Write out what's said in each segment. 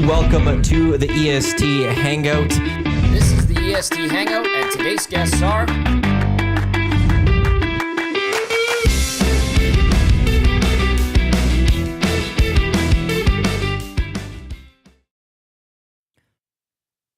Welcome to the EST Hangout. This is the EST Hangout, and today's guests are...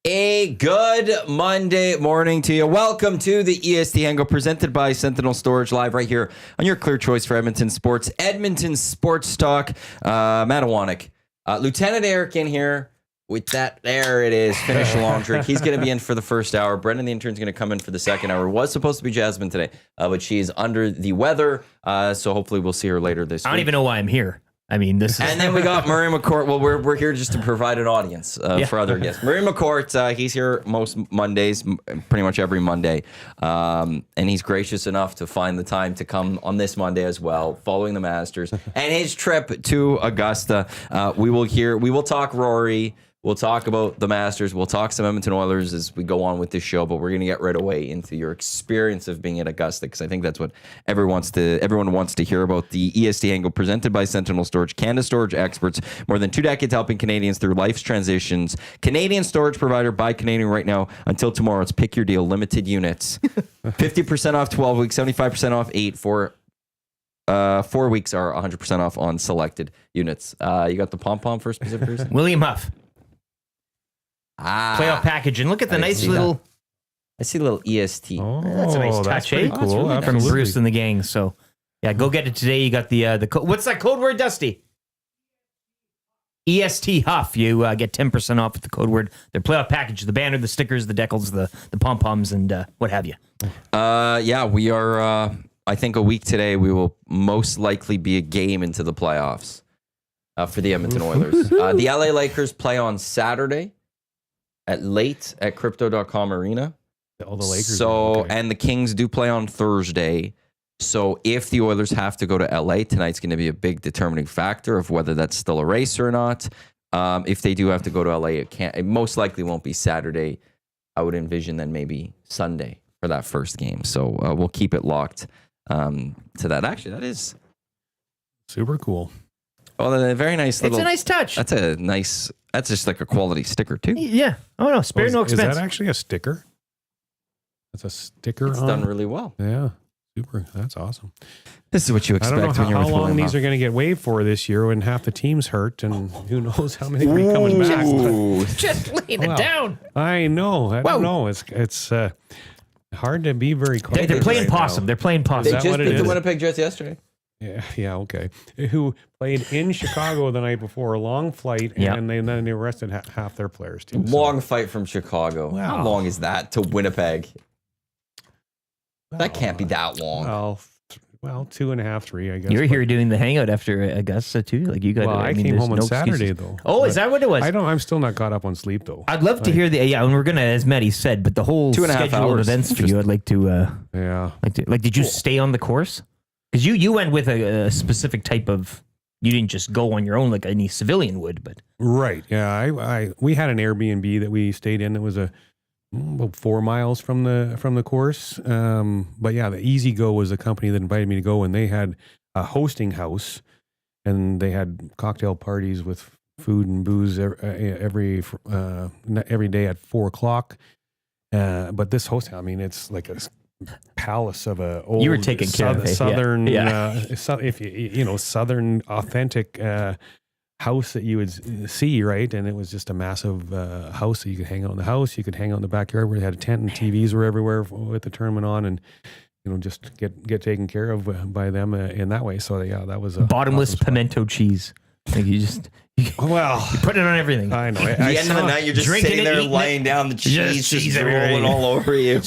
A good Monday morning to you. Welcome to the EST Hangout presented by Sentinel Storage, live right here on your clear choice for Edmonton sports. Edmonton Sports Talk. Matt Iwanyk. Lieutenant Eric in here with that. There it is. Finish long drink. He's going to be in for the first hour. Brendan the Intern is going to come in for the second hour. Was supposed to be Jasmine today, but she's under the weather. So hopefully we'll see her later this week. I don't even know why I'm here. I mean, this is... And then we got Murray McCourt. Well, we're here just to provide an audience for other guests. Murray McCourt, he's here most Mondays, pretty much every Monday. And he's gracious enough to find the time to come on this Monday as well, following the Masters. And his trip to Augusta. We will talk Rory. We'll talk about the Masters. We'll talk some Edmonton Oilers as we go on with this show, but we're going to get right away into your experience of being at Augusta, because I think that's what everyone wants to hear about. The EST Hangout presented by Sentinel Storage, Canada Storage experts, more than 2 decades helping Canadians through life's transitions. Canadian storage provider by Canadian right now until tomorrow. It's pick your deal, limited units. 50% off 12 weeks, 75% off 8 for 4 weeks are 100% off on selected units. You got the pom-pom for a specific reason? William Huff. Playoff package, and look at the nice little... I see a little EST. Oh, that's a nice touch, eh? Cool. Really from Bruce and the gang. So, yeah, go get it today. You got the what's that code word, Dusty? EST Huff. You get 10% off with the code word. Their playoff package, the banner, the stickers, the decals, the pom-poms, and what have you. Yeah, we are, I think a week today, we will most likely be a game into the playoffs for the Edmonton Oilers. The LA Lakers play on Saturday at Crypto.com Arena. All the Lakers. So, okay. And the Kings do play on Thursday. So if the Oilers have to go to LA, tonight's going to be a big determining factor of whether that's still a race or not. If they do have to go to LA, it most likely won't be Saturday. I would envision then maybe Sunday for that first game. So we'll keep it locked to that. Actually, that is super cool. Oh, a very nice little... It's a nice touch. That's just like a quality sticker too. Yeah. Oh, no, spare no expense. Is that actually a sticker? That's a sticker. It's done really well. Yeah. Super. That's awesome. This is what you expect. I don't know when you're how with long William these Huff. are going to get waived for this year when half the team's hurt, and who knows how many will be coming back. Ooh. Just laying it down. I know. I don't know. It's hard to be very confident. They're playing right possum. now. They're playing possum. They that just what it beat the is? Winnipeg Jets yesterday. Yeah, okay. Who played in Chicago the night before, a long flight, and then they arrested half their players too. Long fight from Chicago. Wow. How long is that to Winnipeg? That can't be that long. Well, 2.5, 3, I guess. You're here doing the hangout after Augusta too. Like you got. Well, I came there's home on no Saturday excuses. though. Oh, is that what it was? I'm still not caught up on sleep though. I'd love to hear and we're gonna, as Matty said, but the whole 2.5 schedule of hours. events for you. I'd like to. Yeah. Did you stay on the course? Because you went with a specific type of. You didn't just go on your own like any civilian would, but Right. Yeah. We had an Airbnb that we stayed in that was about 4 miles from the course. But yeah, the Easy Go was a company that invited me to go, and they had a hosting house, and they had cocktail parties with food and booze every day at 4:00. But this hosting, I mean, it's like a palace of a old. You were taken care of. Southern, Yeah. Southern authentic house that you would see, right? And it was just a massive house that you could hang out in the house. You could hang out in the backyard where they had a tent, and TVs were everywhere with the tournament on, and just get taken care of by them in that way. So yeah, that was a bottomless awesome pimento cheese. Like you put it on everything. I know. At the end of the night, you're just drinking sitting it, there eating laying down the cheese, just everywhere. rolling all over you.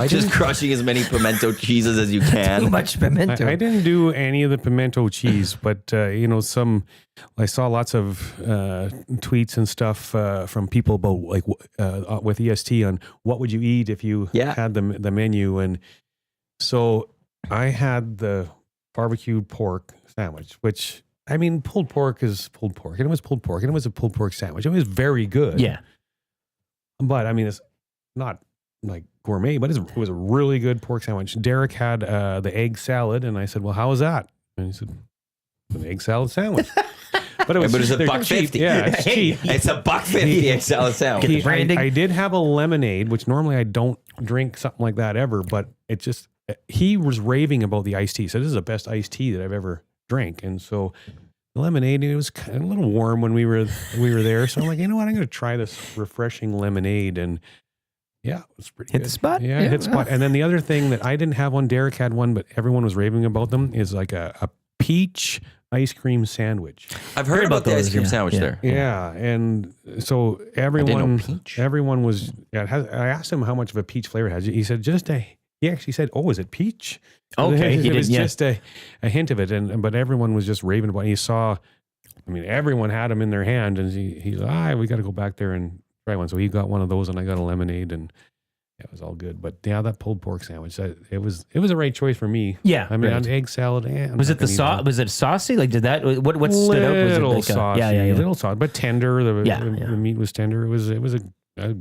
Just crushing as many pimento cheeses as you can. Too much pimento. I didn't do any of the pimento cheese, but I saw lots of tweets and stuff from people about like with EST on what would you eat if you had the menu, and so I had the barbecued pork sandwich, which I mean, pulled pork is pulled pork, and it was pulled pork, and it was a pulled pork sandwich. It was very good. Yeah, but I mean, it's not like gourmet, but it was a really good pork sandwich. Derek had the egg salad, and I said, "Well, how was that?" And he said, "An egg salad sandwich." But it's a they're buck cheap. 50. Yeah, it's cheap. It's a buck 50 XL sandwich. branding. I did have a lemonade, which normally I don't drink something like that ever, but it just, he was raving about the iced tea. So this is the best iced tea that I've ever drank. And so the lemonade, it was kind of a little warm when we were there. So I'm like, you know what? I'm going to try this refreshing lemonade. And yeah, it was pretty Hit good. the spot? Yeah, Yeah. hit the spot. And then the other thing that I didn't have one, Derek had one, but everyone was raving about them, is like a peach ice cream sandwich. I've heard about the ice cream yeah. sandwich Yeah. there. Yeah, and so everyone was. Yeah, I asked him how much of a peach flavor it has. He said he actually said, "Oh, is it peach?" Okay, it was just a hint of it, but everyone was just raving about it. He saw, everyone had them in their hand, and he's like, we got to go back there and try one. So he got one of those, and I got a lemonade, and it was all good. But yeah, that pulled pork sandwich, it was a right choice for me. Yeah, on egg salad. Was it the sauce? Was it saucy? Like, did that? What stood out? Was it Little like saucy, little saucy, but tender. The meat was tender. It was a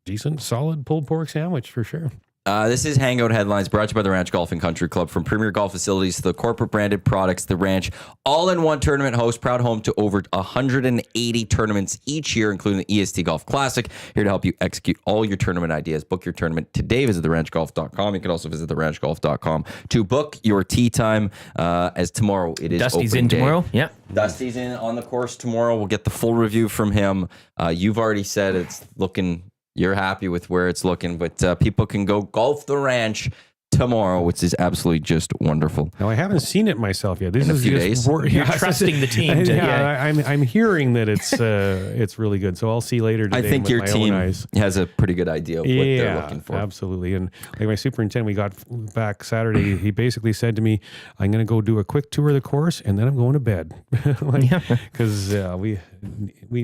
decent, solid pulled pork sandwich for sure. This is Hangout Headlines, brought to you by the Ranch Golf and Country Club. From premier golf facilities to the corporate branded products, the Ranch, all-in-one tournament host, proud home to over 180 tournaments each year, including the EST Golf Classic. Here to help you execute all your tournament ideas. Book your tournament today. Visit theranchgolf.com. You can also visit theranchgolf.com to book your tee time, as tomorrow it is Dusty's open in day. tomorrow? Yeah. Dusty's in on the course tomorrow. We'll get the full review from him. You've already said it's looking... You're happy with where it's looking, but people can go golf the ranch tomorrow, which is absolutely just wonderful. Now, I haven't seen it myself yet. This In a is few just days? You're trusting the team. I'm hearing that it's really good. So I'll see later today. I think with your my team own eyes. has a pretty good idea of what they're looking for. Absolutely. And like my superintendent, we got back Saturday. He basically said to me, "I'm going to go do a quick tour of the course, and then I'm going to bed." Because we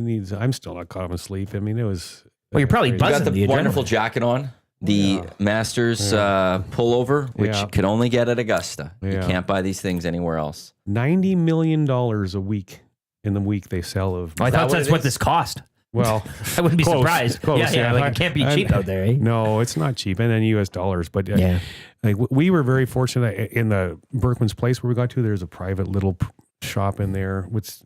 need. I'm still not caught up in sleep. It was. Well, you're probably You got buzzing. the The wonderful adrenaline. jacket on. The Masters pullover, which Yeah. you can only get at Augusta. You Yeah. can't buy these things anywhere else. $90 million a week in the week they sell of. I thought what that's it what is? this cost. Well, I wouldn't be close, surprised. close, Yeah, like it can't be cheap out there, eh? No, it's not cheap. And then US dollars. But Yeah. like we were very fortunate in the Berkman's Place where we got to. There's a private little shop in there, which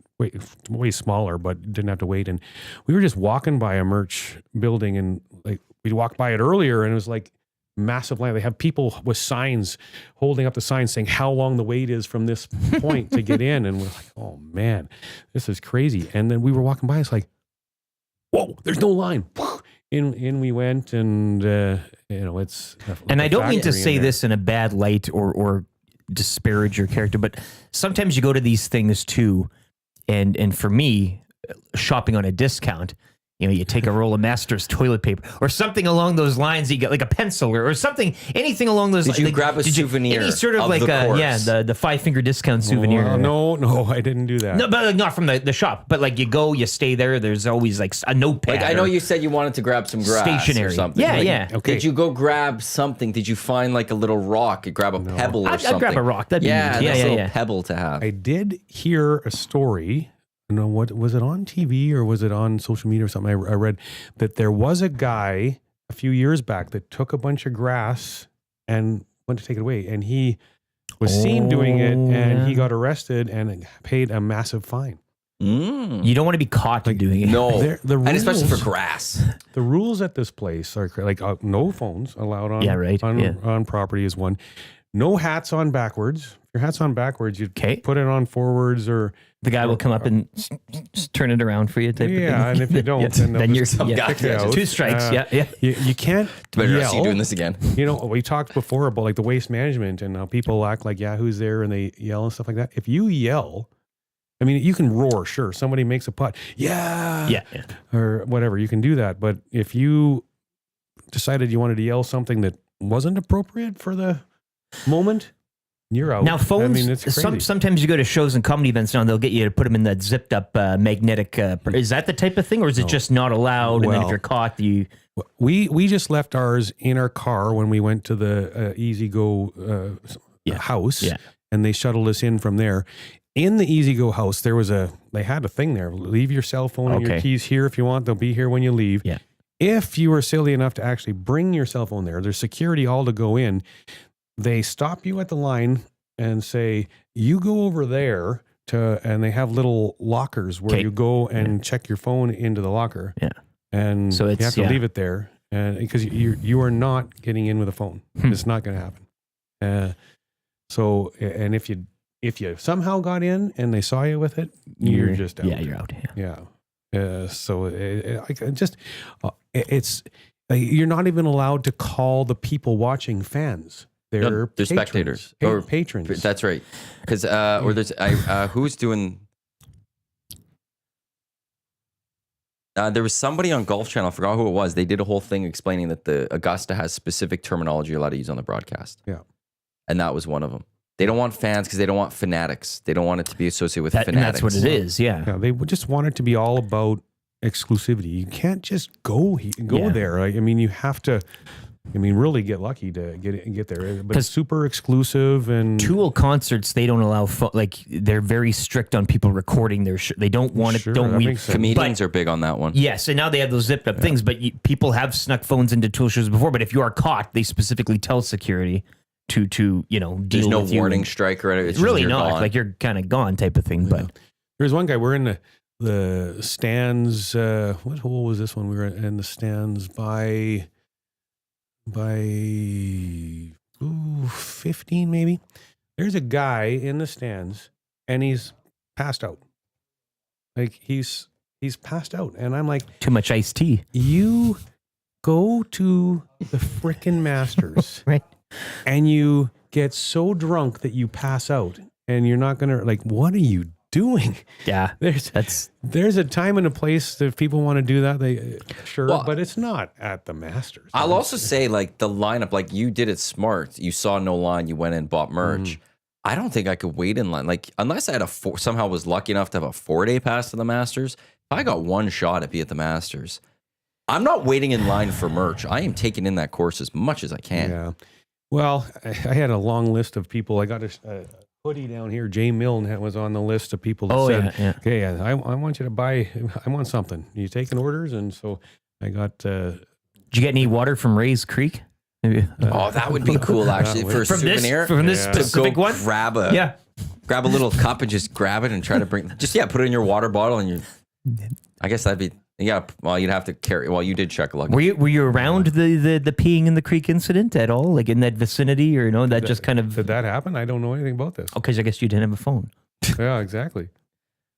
way smaller, but didn't have to wait. And we were just walking by a merch building, and like we walked by it earlier, and it was like massive line. They have people with signs holding up the signs saying how long the wait is from this point to get in. And we're like, oh man, this is crazy. And then we were walking by, it's like, whoa, there's no line. In we went, and it's. And I don't mean to factory in say there. this in a bad light or disparage your character, but sometimes you go to these things too, and for me, shopping on a discount, you take a roll of Masters toilet paper or something along those lines. You get like a pencil or something, anything along those lines. Did you grab a souvenir Any sort of of like the course? the 5-finger discount souvenir. Well, no, I didn't do that. No, but like, not from the shop. But like you go, you stay there. There's always like a notepad. Like I know or you said you wanted to grab some grass stationery. or something. Yeah, Like, yeah. Okay. Did you go grab something? Did you find like a little rock? Grab a pebble or I'd something? grab a rock. That'd be yeah, neat. nice little Yeah. pebble to have. I did hear a story. I don't know what was it on TV or was it on social media or something? I read that there was a guy a few years back that took a bunch of grass and went to take it away, and he was seen doing it, and he got arrested and paid a massive fine. You don't want to be caught doing it. No, The and especially for rules- grass. The rules at this place are like no phones allowed on on property is one. No hats on backwards. If your hat's on backwards, you'd put it on forwards, or the guy will come up and turn it around for you. Type of thing. and if you don't, then you're kick you out. 2 strikes. You can't Better yell. see you doing this again. We talked before about like the waste management and how people act like who's there and they yell and stuff like that. If you yell, I mean, you can roar, sure. Somebody makes a putt, or whatever, you can do that. But if you decided you wanted to yell something that wasn't appropriate for the moment, you're out. Now phones. I mean, it's crazy. Sometimes you go to shows and comedy events now, and they'll get you to put them in that zipped up magnetic. Is that the type of thing, or is it just not allowed? And then if you're caught, we just left ours in our car when we went to the Easy Go house, and they shuttled us in from there. In the Easy Go house, they had a thing there. Leave your cell phone and your keys here if you want. They'll be here when you leave. Yeah. If you were silly enough to actually bring your cell phone there, there's security all to go in. They stop you at the line and say, you go over there and they have little lockers where Okay. you go and check your phone into the locker. Yeah. And So you it's- have to yeah. leave it there, and because you are not getting in with a phone. It's not going to happen. So, and if you somehow got in and they saw you with it, you're just out. Yeah, you're out. Yeah. Yeah. So it's you're not even allowed to call the people watching fans. They're They're spectators or or patrons. That's right. Because or there's who's doing. There was somebody on Golf Channel, I forgot who it was. They did a whole thing explaining that the Augusta has specific terminology you're allowed to use on the broadcast. Yeah. And that was one of them. They don't want fans because they don't want fanatics. They don't want it to be associated with And fanatics. that's what it is. Yeah. Yeah, they would just want it to be all about exclusivity. You can't just go Yeah. there. I mean, you have to. I mean, really get lucky to get there. But 'Cause it's super exclusive and Tool concerts, they don't allow like they're very strict on people recording their. They don't want it. Sure, Don't that we? makes sense. Comedians are big on that one. Yes, and now they have those zipped up things. But people have snuck phones into Tool shows before. But if you are caught, they specifically tell security to deal There's no with you. warning strike or anything. It's really you're not gone. like you're kind of gone type of thing. But There's one guy. We're in the stands. What hole was this one? We were in the stands by 15 maybe. There's a guy in the stands and he's passed out. Like he's passed out, and I'm like, too much iced tea, you go to the frickin' Masters, right? and you get so drunk that you pass out, and you're not gonna like. What are you doing? Yeah, There's a time and a place that people want to do that. They sure, Well, but it's not at the Masters. I'll also say, like, the lineup, like, you did it smart. You saw no line, you went in and bought merch. I don't think I could wait in line. Like, unless I had somehow was lucky enough to have a 4-day pass to the Masters, if I got one shot at be at the Masters, I'm not waiting in line for merch. I am taking in that course as much as I can. Yeah. Well, I had a long list of people. I got a hoodie down here. Jay Milne was on the list of people that said, okay, I want you to buy, I want something. You taking orders? And so I got... Did you get any water from Ray's Creek? Maybe. Oh, that would be cool, actually, for a souvenir. From this specific go one? grab a little cup and just grab it and try to bring... put it in your water bottle and I guess that'd be... Yeah, well, you'd have to carry... Well, you did check lucky. Were you around the peeing in the creek incident at all? Like in that vicinity, or just kind of... Did that happen? I don't know anything about this. Oh, because I guess you didn't have a phone. Yeah, exactly.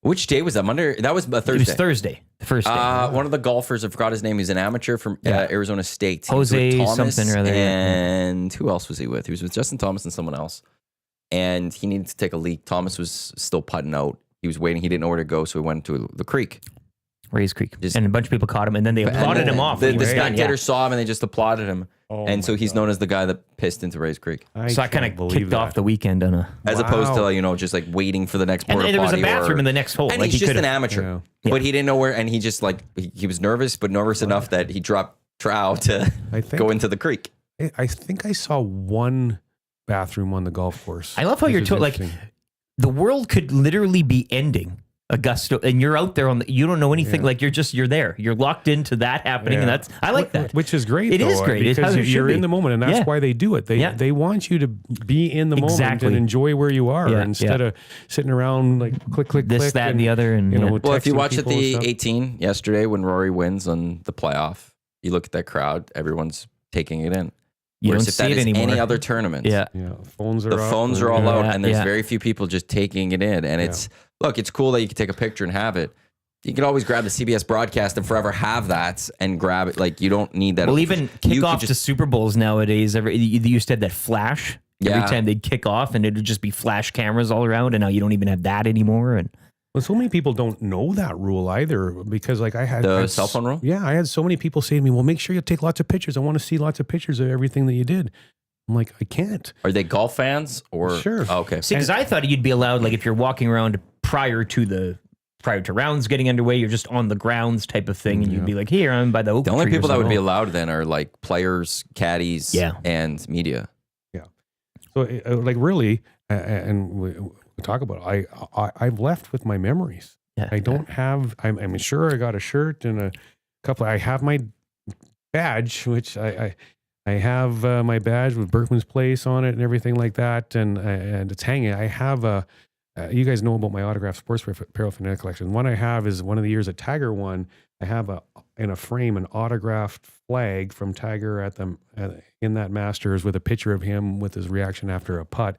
Which day was that? Monday? That was a Thursday. It was Thursday, the first day. One of the golfers, I forgot his name. He's an amateur from Arizona State. Jose He was with Thomas something or other. And who else was he with? He was with Justin Thomas and someone else. And he needed to take a leak. Thomas was still putting out. He was waiting. He didn't know where to go, so he went to the creek. Ray's Creek. And a bunch of people caught him, and then they applauded him off. The when he was done, spectators saw him, and they just applauded him. Oh and so he's known as the guy that pissed into Ray's Creek. So I kind of kicked off the weekend on a... As opposed to, just like waiting for the next porta And there was a potty bathroom in the next hole. And Like he's he just could've- an amateur. Yeah. But he didn't know where, and he just like, he was nervous, but nervous enough that he dropped trow to go into the creek. I think I saw one bathroom on the golf course. I love how you're This is told, like, interesting. the world could literally be ending Augusta, and you're out there you don't know anything. Like you're there. You're locked into that happening, and I like that. Which is great. It is great. It's how because it should you're be. in the moment, and that's why they do it. They want you to be in the moment Exactly. and enjoy where you are Yeah, instead of sitting around like click, This, click, that, and the other, and Well, if you texting watch at people and the stuff. 18 yesterday when Rory wins on the playoff, you look at that crowd, everyone's taking it in. You Whereas don't if see that it is anymore. any other tournament, Yeah. phones are the up, phones are all out, Yeah, and there's yeah. very few people just taking it in. And it's cool that you can take a picture and have it. You can always grab the CBS broadcast and forever have that and grab it. Like, you don't need that. Well, even You kickoff could to Super Bowls nowadays, they used to have that flash. Yeah. Every time they'd kick off, and it would just be flash cameras all around, and now you don't even have that anymore. And Well, so many people don't know that rule either, because like I had The cell phone rule? Yeah, I had so many people say to me, "Well, make sure you take lots of pictures. I want to see lots of pictures of everything that you did." I'm like, I can't. Are they golf fans or? Sure. Oh, okay. see, because I thought you'd be allowed, like if you're walking around prior to rounds getting underway, you're just on the grounds type of thing, and you'd be like, "Here, I'm by the oak The only tree," or people that would be something. allowed then are like players, caddies, and media. So, like, really, and we talk about it, I've left with my memories. Yeah, I don't have. I'm sure I got a shirt and a couple. I have my badge, which I have my badge with Berkman's Place on it and everything like that, and it's hanging. I have a you guys know about my autographed sports paraphernalia collection. One I have is one of the years that Tiger won. I have in a frame an autographed flag from Tiger in that Masters with a picture of him with his reaction after a putt.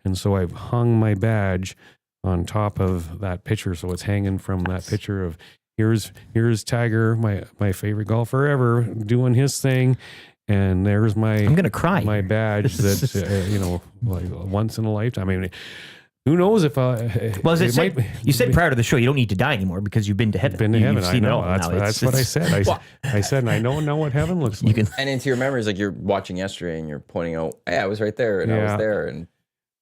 And so I've hung my badge on top of that picture. So it's hanging from that picture of here's Tiger, my favorite golfer ever, doing his thing. And there's I'm gonna cry. my badge that, like once in a lifetime. I mean, who knows if you said prior to the show, you don't need to die anymore because you've been to heaven. You've seen I know. it all. That's what I said. I said, and I know what heaven looks like. And into your memories, like you're watching yesterday and you're pointing out, hey, I was right there and I was there. And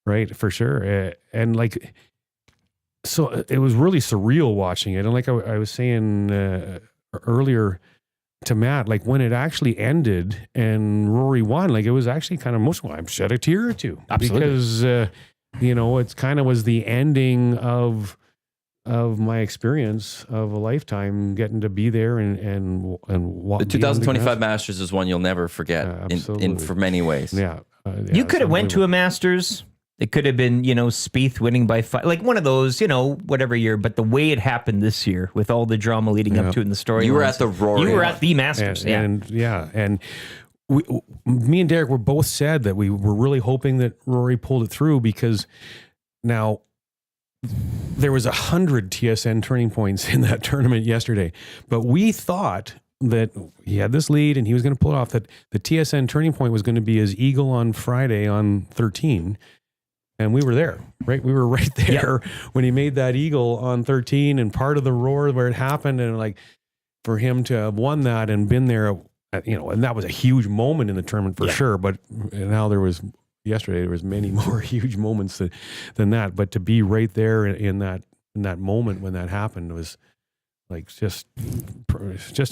right, for sure. And like, so it was really surreal watching it. And like I was saying earlier to Matt, like when it actually ended and Rory won, like it was actually kind of emotional. I shed a tear or two. Absolutely. Because, it's kind of was the ending of my experience of a lifetime, getting to be there and the 2025 Masters is one you'll never forget in for many ways. Yeah. You could have went to a Masters. It could have been, Spieth winning by 5, like one of those, whatever year. But the way it happened this year, with all the drama leading up to it in the story, you were at the Rory. You were at the Masters, and me and Derek were both sad that we were really hoping that Rory pulled it through, because now there was 100 TSN turning points in that tournament yesterday, but we thought that he had this lead and he was going to pull it off, that the TSN turning point was going to be his eagle on Friday on 13. And we were there, right? We were right there when he made that eagle on 13 and part of the roar where it happened. And like for him to have won that and been there, and that was a huge moment in the tournament for sure. But now yesterday there was many more huge moments than that. But to be right there in that moment when that happened was like just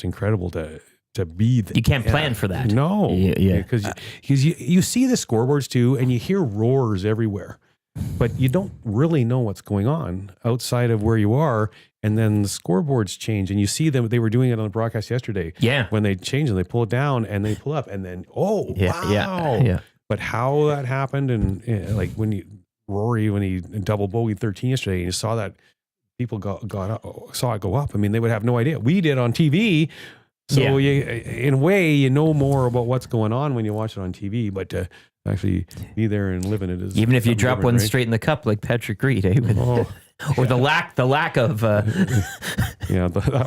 incredible to be there. You can't plan for that. No, because you see the scoreboards too, and you hear roars everywhere, but you don't really know what's going on outside of where you are. And then the scoreboards change, and you see them. They were doing it on the broadcast yesterday. Yeah, when they change and they pull it down and they pull up, and then wow. Yeah. But how that happened, and like Rory when he double bogeyed 13 yesterday, and you saw that people saw it go up. I mean, they would have no idea. We did on TV. So in a way, you know more about what's going on when you watch it on TV, but to actually be there and live in it is even if you drop one straight in the cup like Patrick Reed, or the lack of. That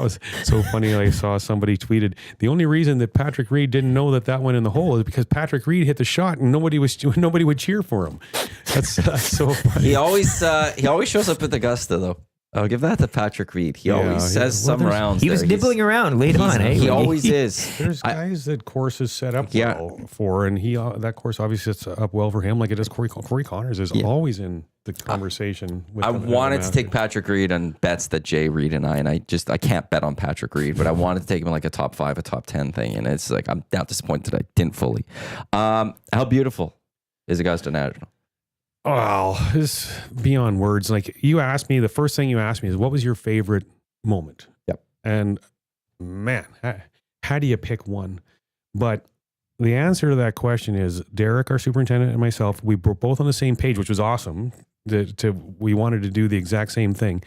was so funny. I saw somebody tweeted the only reason that Patrick Reed didn't know that went in the hole is because Patrick Reed hit the shot and nobody would cheer for him. That's so funny. He always shows up at Augusta though. I'll give that to Patrick Reed. He always says some rounds. He was nibbling around late on. He always is. There's guys that courses set up well for, and that course obviously sets up well for him. Like it does Corey Connors is always in the conversation. I wanted to take Patrick Reed on bets that Jay Reed and I can't bet on Patrick Reed, but I wanted to take him in like a top 5, a top 10 thing, and it's like I'm now disappointed I didn't fully. How beautiful is Augusta National? Oh, it's beyond words. Like you asked me, the first thing you asked me is, what was your favorite moment? Yep. And man, how do you pick one? But the answer to that question is Derek, our superintendent, and myself, we were both on the same page, which was awesome. We wanted to do the exact same thing.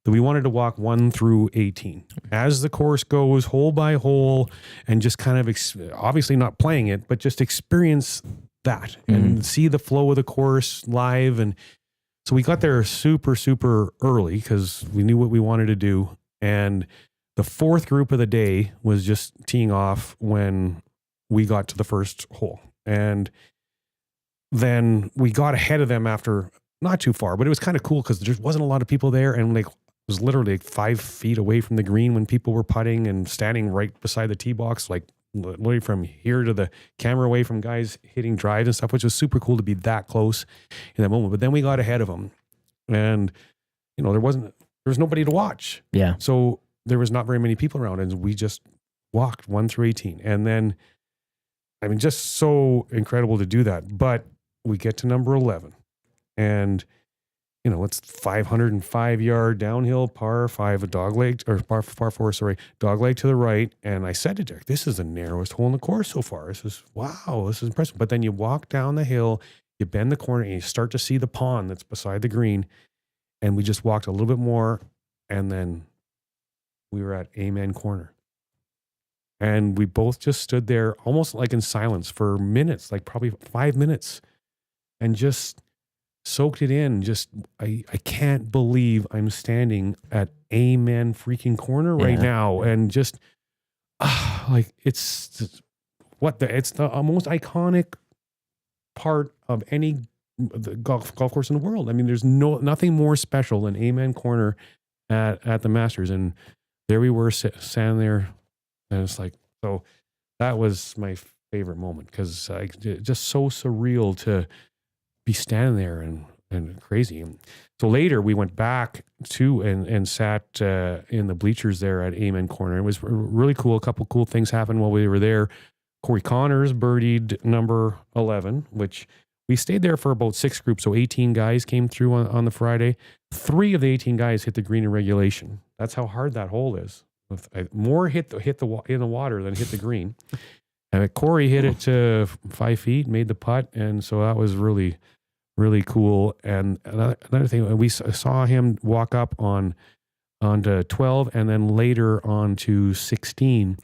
That we wanted to walk 1 through 18 as the course goes hole by hole, and just kind of obviously not playing it, but just experience that and see the flow of the course live. And so we got there super, super early because we knew what we wanted to do. And the fourth group of the day was just teeing off when we got to the first hole. And then we got ahead of them after not too far, but it was kind of cool because there wasn't a lot of people there. And like, it was literally like 5 feet away from the green when people were putting and standing right beside the tee box, like literally from here to the camera away from guys hitting drives and stuff, which was super cool to be that close in that moment. But then we got ahead of them, and there was nobody to watch. Yeah. So there was not very many people around, and we just walked 1 through 18. And then, I mean, just so incredible to do that. But we get to number 11, and it's 505-yard downhill, par 5, a dogleg, or par 4, dogleg to the right. And I said to Derek, this is the narrowest hole in the course so far. This is impressive. But then you walk down the hill, you bend the corner, and you start to see the pond that's beside the green. and we just walked a little bit more, and then we were at Amen Corner. And we both just stood there almost like in silence for minutes, like probably 5 minutes, and just soaked it in. Just, I can't believe I'm standing at Amen freaking Corner right now. And just, like, it's the most iconic part of any golf course in the world. I mean, there's nothing more special than Amen Corner at the Masters. And there we were standing there, and it's like, so that was my favorite moment, because just so surreal to be standing there and crazy. So later we went back to and sat in the bleachers there at Amen Corner. It was really cool. A couple cool things happened while we were there. Corey Connors birdied number 11, which we stayed there for about 6 groups. So 18 guys came through on the Friday. 3 of the 18 guys hit the green in regulation. That's how hard that hole is. More hit in the water than hit the green. And Corey hit it to 5 feet, made the putt. And so that was really, really cool. And another thing, we saw him walk up onto 12 and then later on to 16.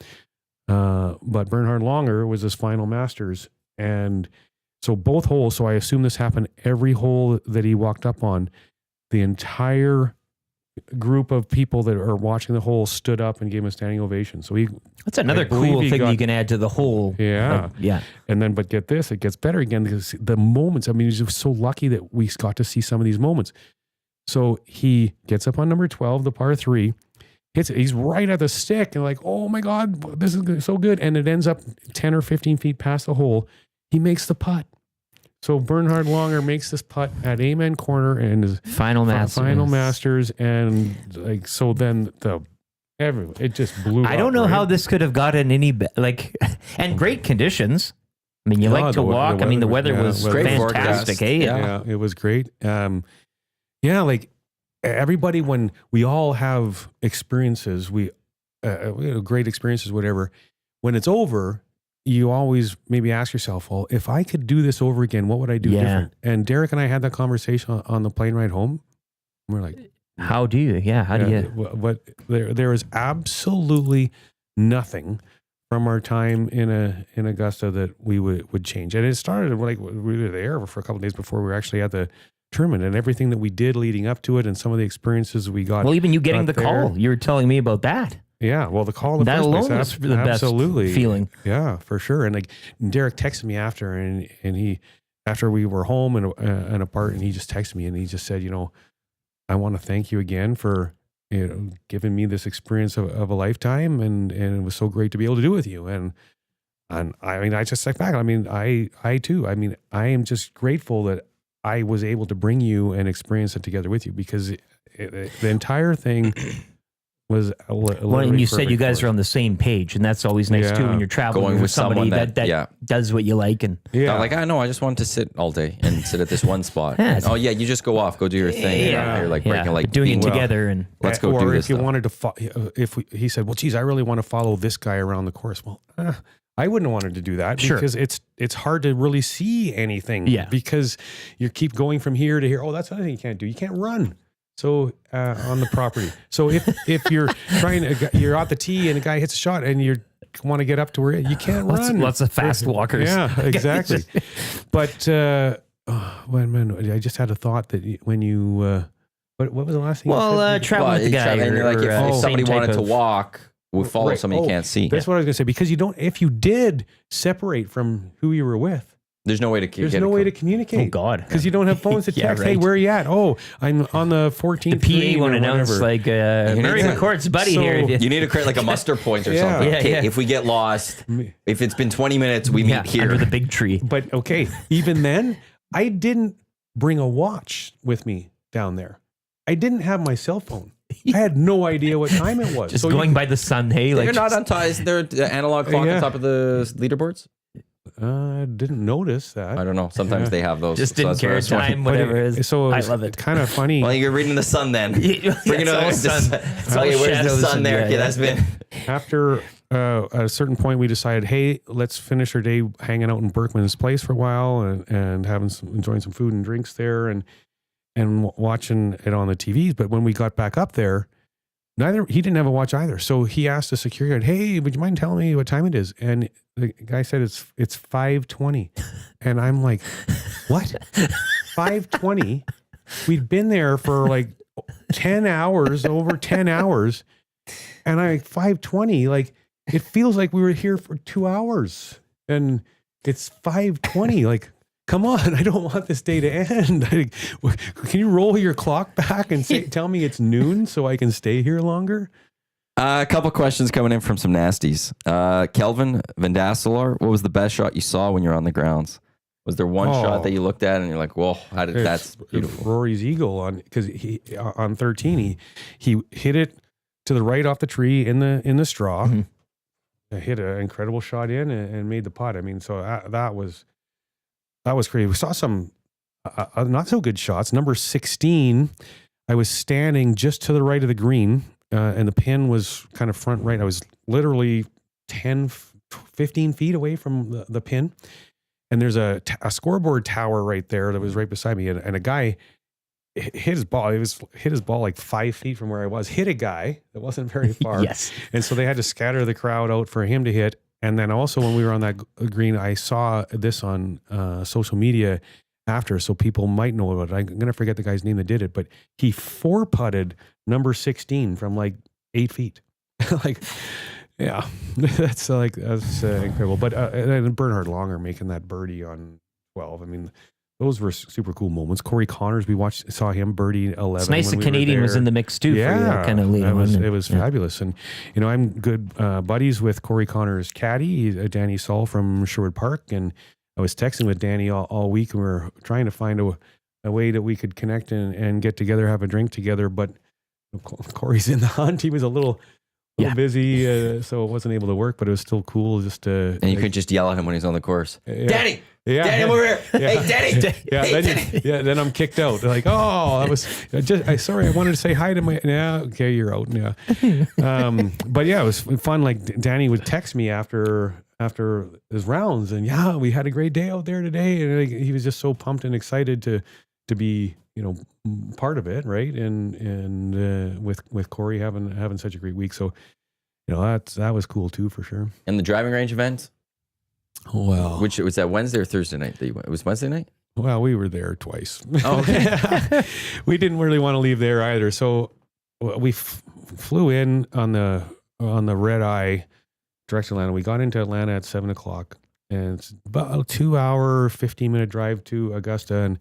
But Bernhard Longer was his final Masters. And so both holes, so I assume this happened every hole that he walked up on, the entire group of people that are watching the hole stood up and gave him a standing ovation. So that's another cool thing you can add to the whole. Yeah. Yeah. And then, but get this, it gets better again, because the moments, I mean, he's just so lucky that we got to see some of these moments. So he gets up on number 12, the par 3, hits it. He's right at the stick and like, oh my God, this is so good. And it ends up 10 or 15 feet past the hole. He makes the putt. So Bernhard Longer makes this putt at Amen Corner and his final Masters, and like, so then it just blew. I don't know how this could have gotten any and great conditions. I mean, you like to walk. I mean, the weather was fantastic. Yeah, it was great. Like everybody, when we all have experiences, we great experiences, whatever. When it's over, you always maybe ask yourself, well, if I could do this over again, what would I do different? And Derek and I had that conversation on the plane ride home. We're like, how do you? But there is absolutely nothing from our time in Augusta that we would change. And it started like we were there for a couple of days before we were actually at the tournament, and everything that we did leading up to it, and some of the experiences we got. Well, even you getting the call, you were telling me about that. Yeah, well, the call in the that first alone place, was the best feeling. Yeah, for sure. And like Derek texted me after, and he, after we were home and apart, and he just texted me and he just said, I want to thank you again for giving me this experience of a lifetime, and it was so great to be able to do with you. And I mean, I just sat back. I mean, I too. I mean, I am just grateful that I was able to bring you and experience it together with you, because the entire thing was well, and you said you guys are on the same page, and that's always nice too when you're traveling with somebody that does what you like. And like, I know, I just wanted to sit all day and sit at this one spot. Oh yeah, you just go off, go do your thing. You're like breaking, like doing it together, and let's go do this. If you wanted to, he said, well, geez, I really want to follow this guy around the course. Well, I wouldn't have wanted to do that because it's hard to really see anything. Yeah, because you keep going from here to here. Oh, that's another thing you can't do. You can't run. So on the property. So if you're you're at the tee and a guy hits a shot and you want to get up to where you can't run. Lots of fast walkers. Yeah, exactly. But I just had a thought that when you what was the last thing? Well, travel with the guy. And you're like, if somebody wanted to walk, we follow somebody you can't see. That's what I was going to say, because you don't. If you did separate from who you were with. There's no way to communicate. There's no way to communicate. Oh, God. Because you don't have phones to text. Hey, where are you at? Oh, I'm on the 14th. The PA won't announce like Rory McCourt's buddy here. You need to create like a muster point or something. If we get lost, if it's been 20 minutes, we meet here. Under the big tree. But okay, even then, I didn't bring a watch with me down there. I didn't have my cell phone. I had no idea what time it was. Just going by the sun. Hey, like, you're not on ties. They're analog clock on top of the leaderboards. I didn't notice that. I don't know. Sometimes they have those. Just didn't care time, whatever it is. So I love it. Kind of funny. Well, you're reading the sun then. Bringing up the sun. Okay, where's the sun there? Okay, that's been. After a certain point, we decided, hey, let's finish our day hanging out in Berkman's place for a while and enjoying some food and drinks there. And and watching it on the TVs. But when we got back up there, he didn't have a watch either. So he asked the security guard, "Hey, would you mind telling me what time it is?" And the guy said it's 5:20. And I'm like, "What? 5:20? We'd been there for like 10 hours, over 10 hours." And 5:20, like it feels like we were here for 2 hours and it's 5:20. Like, come on, I don't want this day to end. Can you roll your clock back and tell me it's noon so I can stay here longer? A couple questions coming in from some nasties. Kelvin Vandasselaar, what was the best shot you saw when you're on the grounds? Was there one shot that you looked at and you're like, "Whoa, that's beautiful"? Rory's eagle because on 13 he hit it to the right off the tree in the straw. Mm-hmm. Hit an incredible shot in and made the putt. I mean, so that was crazy. We saw some not so good shots. Number 16, I was standing just to the right of the green, and the pin was kind of front right. I was literally 10, 15 feet away from the pin. And there's a scoreboard tower right there that was right beside me. And a guy hit his ball. Hit his ball like 5 feet from where I was. Hit a guy that wasn't very far. Yes. And so they had to scatter the crowd out for him to hit. And then also when we were on that green, I saw this on social media after, so people might know about it. I'm going to forget the guy's name that did it, but he 4-putted number 16 from like 8 feet. Like, yeah, that's incredible. But and Bernhard Longer making that birdie on 12. I mean, those were super cool moments. Corey Connors, saw him birdie 11. It's nice the Canadian was in the mix too. Yeah, for kind of it was fabulous. And I'm good buddies with Corey Connors' caddy, Danny Saul from Sherwood Park, and I was texting with Danny all week, and we were trying to find a way that we could connect and get together, have a drink together. But Corey's in the hunt. He was a little busy, so it wasn't able to work, but it was still cool just to... And you could just yell at him when he's on the course. Danny! Yeah. Danny, I'm over here! Hey, Danny! Yeah, then I'm kicked out. They're like, "Oh, that was... sorry, I wanted to say hi to my..." Yeah, okay, you're out. Yeah. But yeah, it was fun. Like, Danny would text me after his rounds, and we had a great day out there today. And he was just so pumped and excited to be, part of it, right? And with Corey having such a great week, so that was cool too, for sure. And the driving range event, well, which was that Wednesday or Thursday night that you went? It was Wednesday night. Well, we were there twice. Oh, okay. We didn't really want to leave there either, so we flew in on the red eye direct to Atlanta. We got into Atlanta at 7:00. And it's about a 2-hour, 15-minute drive to Augusta. And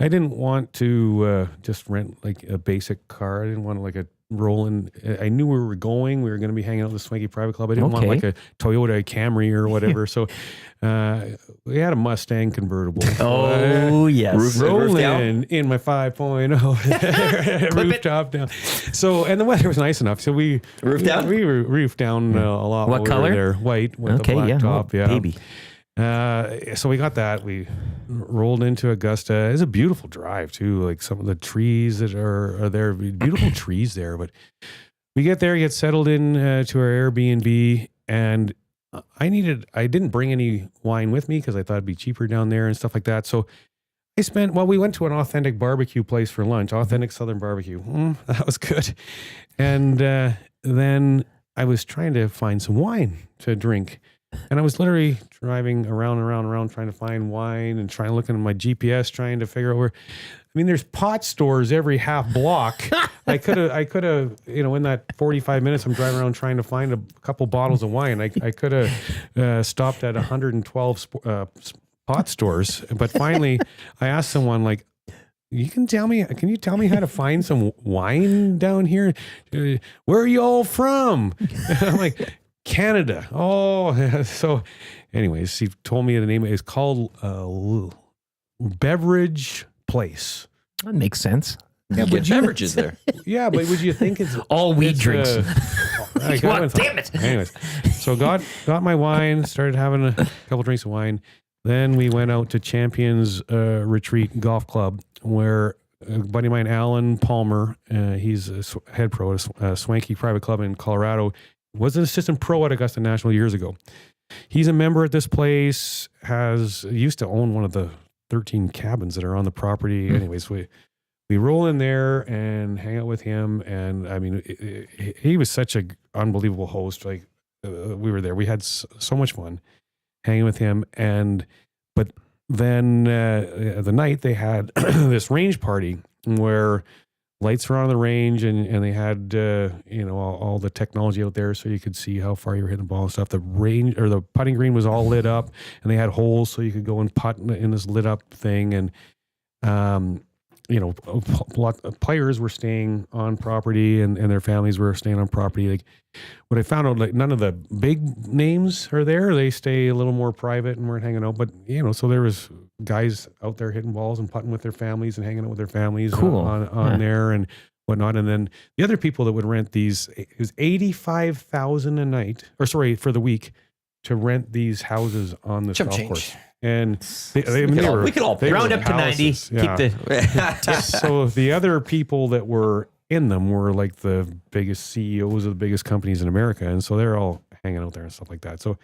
I didn't want to just rent like a basic car. I didn't want like a rolling. I knew we were going to be hanging out with the Swanky Private Club. I didn't want like a Toyota Camry or whatever. So we had a Mustang convertible. Oh, yes. Rolling in my 5.0 rooftop down. So, and the weather was nice enough. So we roofed down a lot. What color? There, white with a black top. Yeah, baby. So we got that. We rolled into Augusta. It's a beautiful drive too. Like some of the trees that are there, beautiful trees there. But we get there, get settled in to our Airbnb, and I didn't bring any wine with me because I thought it'd be cheaper down there and stuff like that. So we went to an authentic barbecue place for lunch, authentic Southern barbecue. That was good. And then I was trying to find some wine to drink. And I was literally driving around trying to find wine and looking at my GPS, trying to figure out where. I mean, there's pot stores every half block. I could have, in that 45 minutes I'm driving around trying to find a couple bottles of wine. I could have stopped at 112 pot stores. But finally, I asked someone like, can you tell me how to find some wine down here? Where are you all from? I'm like, Canada. Oh, so anyways, he told me the name. It's called Beverage Place. That makes sense. You get beverages there. Yeah, but would you think it's all weed drinks? Damn it. Anyways, so got my wine, started having a couple drinks of wine. Then we went out to Champions Retreat Golf Club, where a buddy of mine, Alan Palmer, he's a head pro at a Swanky Private Club in Colorado, was an assistant pro at Augusta National years ago. He's a member at this place, used to own one of the 13 cabins that are on the property. Anyways, we we roll in there and hang out with him. And I mean, he was such an unbelievable host. Like we were there, we had so much fun hanging with him. But then the night they had this range party where lights were on the range and they had, all the technology out there so you could see how far you were hitting the ball and stuff. The range or the putting green was all lit up and they had holes so you could go and putt in this lit up thing. And, players were staying on property and their families were staying on property. Like what I found out, like none of the big names are there. They stay a little more private and weren't hanging out. But, so there was guys out there hitting balls and putting with their families and hanging out with their families on there and whatnot. And then the other people that would rent these, it was $85,000 a night, for the week to rent these houses on the golf course. And we could all round up to 90. Yeah. Keep the So the other people that were in them were like the biggest CEOs of the biggest companies in America, and so they're all hanging out there and stuff like that. So,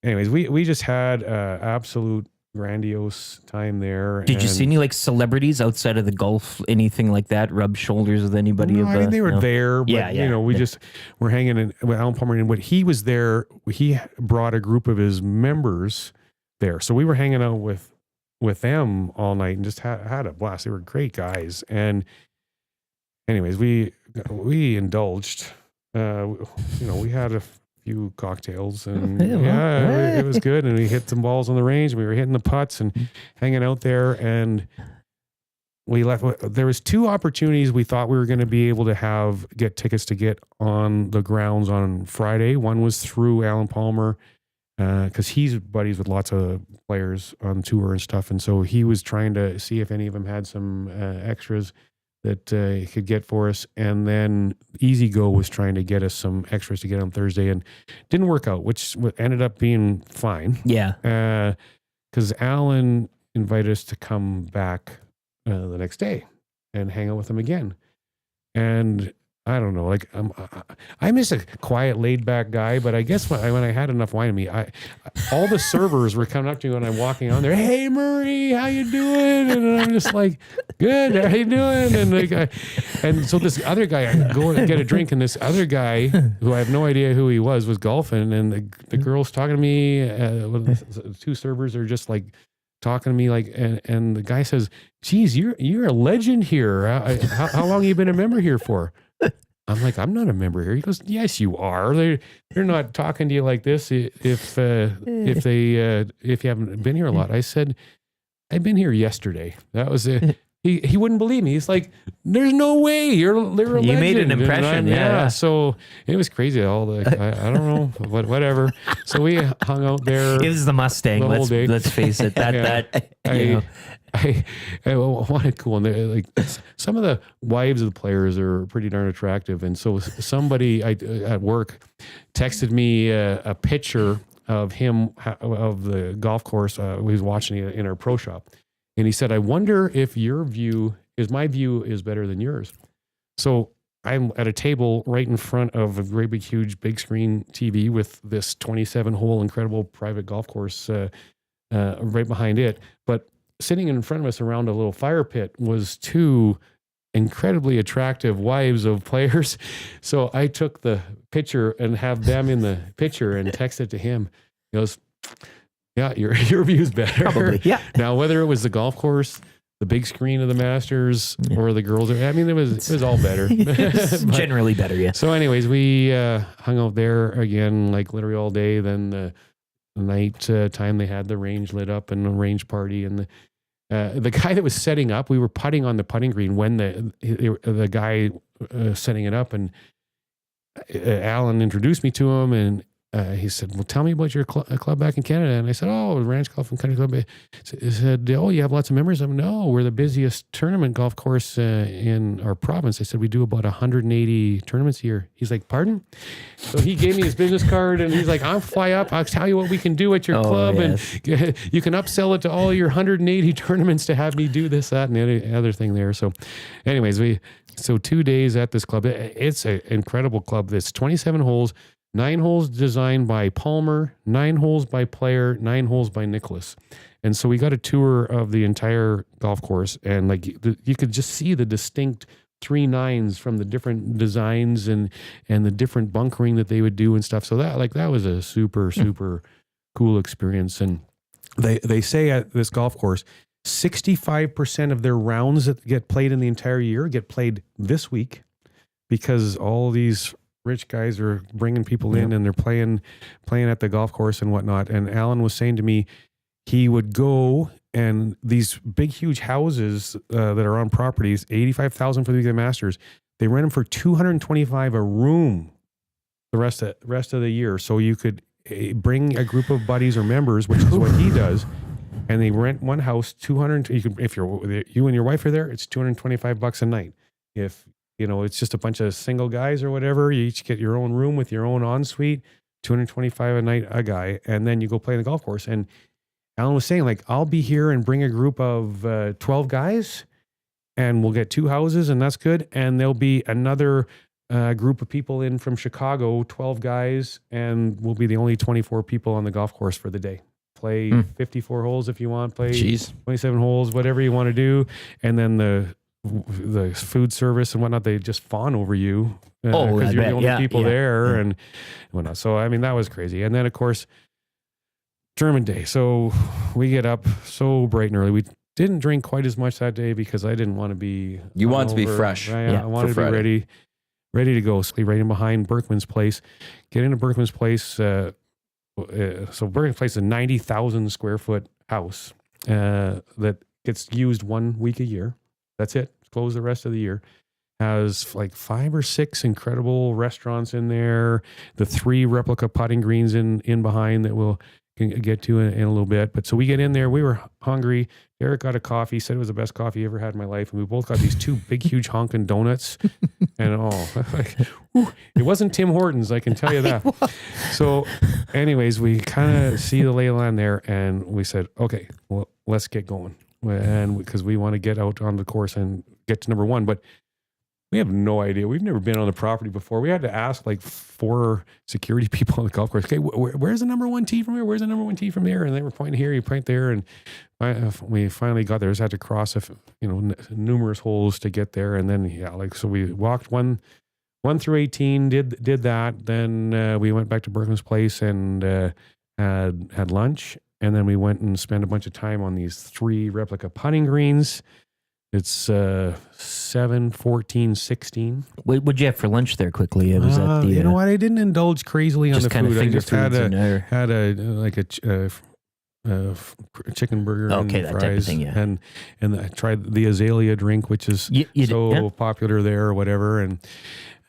anyways, we just had absolute grandiose time there. Did you see any like celebrities outside of the golf, anything like that? Rub shoulders with anybody? No, I mean, they were there, but we just were hanging in with Alan Palmer, and when he was there, he brought a group of his members there. So we were hanging out with them all night and just had a blast. They were great guys. And anyways, we indulged. We had a few cocktails and it was good. And we hit some balls on the range. And we were hitting the putts and hanging out there. And we left. There was 2 opportunities we thought we were going to be able to get tickets to get on the grounds on Friday. One was through Alan Palmer, because he's buddies with lots of players on tour and stuff. And so he was trying to see if any of them had some extras that he could get for us. And then Easy Go was trying to get us some extras to get on Thursday and didn't work out, which ended up being fine. Yeah. Because Alan invited us to come back the next day and hang out with him again. And I don't know, like I'm just a quiet, laid back guy, but I guess when I had enough wine in me, all the servers were coming up to me when I'm walking on there. Hey Murray, how you doing? And I'm just like, good. How you doing? And so this other guy, I go and get a drink, and this other guy, who I have no idea who he was golfing, and the girl's talking to me. The 2 servers are just like talking to me, like, and the guy says, "Geez, you're a legend here. How long have you been a member here for?" I'm like, I'm not a member here. He goes, yes, you are. They're not talking to you like this if you haven't been here a lot. I said, I've been here yesterday. That was it. He wouldn't believe me. He's like, there's no way you're a legend. You made an impression. Yeah. So it was crazy. I don't know, whatever. So we hung out there. It was the Mustang. The whole day. Let's face it. I wanted cool. And like some of the wives of the players are pretty darn attractive. And so somebody at work texted me a picture of him, of the golf course. We was watching it in our pro shop. And he said, I wonder if my view is better than yours. So I'm at a table right in front of a great big, huge, big screen TV with this 27-hole incredible private golf course right behind it. But sitting in front of us around a little fire pit was 2 incredibly attractive wives of players. So I took the picture and have them in the picture and text it to him. He goes, yeah, your view's better. Probably, yeah. Now, whether it was the golf course, the big screen of the Masters, or the girls, it was all better. Generally better, yeah. So anyways, we hung out there again, like literally all day. Then the night time they had the range lit up and a range party, and the guy that was setting up, we were putting on the putting green when the guy setting it up, and Alan introduced me to him, and he said, well, tell me about your club back in Canada. And I said, oh, Ranch Golf and Country Club. He said, oh, you have lots of members? No, we're the busiest tournament golf course in our province. I said, we do about 180 tournaments a year. He's like, pardon? So he gave me his business card, and he's like, I'll fly up. I'll tell you what we can do at your club. Yes. And you can upsell it to all your 180 tournaments to have me do this, that, and the other thing there. So anyways, so 2 days at this club. It's an incredible club. It's 27 holes. 9 holes designed by Palmer, 9 holes by Player, 9 holes by Nicholas. And so we got a tour of the entire golf course, and like you could just see the distinct 3 9s from the different designs and the different bunkering that they would do and stuff. So that was a super cool experience. And they say at this golf course, 65% of their rounds that get played in the entire year get played this week, because all these rich guys are bringing people in and they're playing at the golf course and whatnot. And Alan was saying to me, he would go, and these big, huge houses that are on properties, 85,000 for the weekend Masters, they rent them for $225 a room the rest of the year. So you could bring a group of buddies or members, which is what he does, and they rent one house, 200. You can, if you and your wife are there, it's $225 a night. If it's just a bunch of single guys or whatever, you each get your own room with your own ensuite, $225 a night a guy, and then you go play in the golf course. And Alan was saying, like, I'll be here and bring a group of 12 guys, and we'll get 2 houses, and that's good. And there'll be another group of people in from Chicago, 12 guys, and we'll be the only 24 people on the golf course for the day. Play 54 holes if you want, play 27 holes, whatever you want to do. And then the food service and whatnot, they just fawn over you because you're the only people there and whatnot. So, I mean, that was crazy. And then, of course, German day. So we get up so bright and early. We didn't drink quite as much that day because I didn't want to be... You want to be fresh. I wanted to be ready to go. Sleep right in behind Berkman's place. Get into Berkman's place. So Berkman's place is a 90,000 square foot house that gets used 1 week a year. That's it. It's closed the rest of the year. Has like 5 or 6 incredible restaurants in there. The 3 replica putting greens in behind that we'll get to in a little bit. But so we get in there. We were hungry. Eric got a coffee. Said it was the best coffee he ever had in my life. And we both got these 2 big, huge honking donuts. And it wasn't Tim Hortons, I can tell you that. So, anyways, we kind of see the lay of the land there, and we said, okay, well, let's get going. And because we want to get out on the course and get to number 1, but we have no idea. We've never been on the property before. We had to ask like 4 security people on the golf course, okay, where's the number 1 tee from here? Where's the number 1 tee from there? And they were pointing here, you point there. And we finally got there. Just had to cross numerous holes to get there. And then, so we walked 1 through 18, did that. Then we went back to Berkman's place and had lunch. And then we went and spent a bunch of time on these 3 replica putting greens. It's 7, 14, 16. What'd you have for lunch there quickly? Was that you know what? I didn't indulge crazily on the food. I just had a chicken burger and that fries. type of thing, yeah. And I tried the azalea drink, which is popular there or whatever. And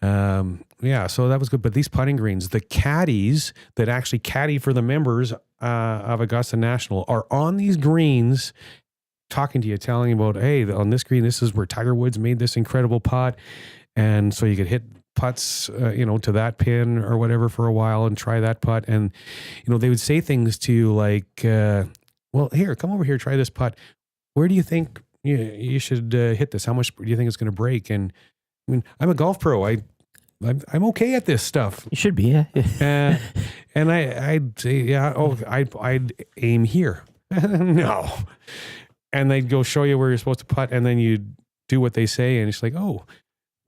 so that was good. But these putting greens, the caddies that actually caddy for the members of Augusta National are on these greens talking to you, telling you about, hey, on this green, this is where Tiger Woods made this incredible putt. And so you could hit putts, to that pin or whatever for a while and try that putt. And, they would say things to you like, well, here, come over here, try this putt. Where do you think you should hit this? How much do you think it's going to break? And I mean, I'm a golf pro. I'm okay at this stuff. You should be, yeah. And I'd say, I'd aim here. No. And they'd go show you where you're supposed to putt, and then you do what they say, and it's like, oh,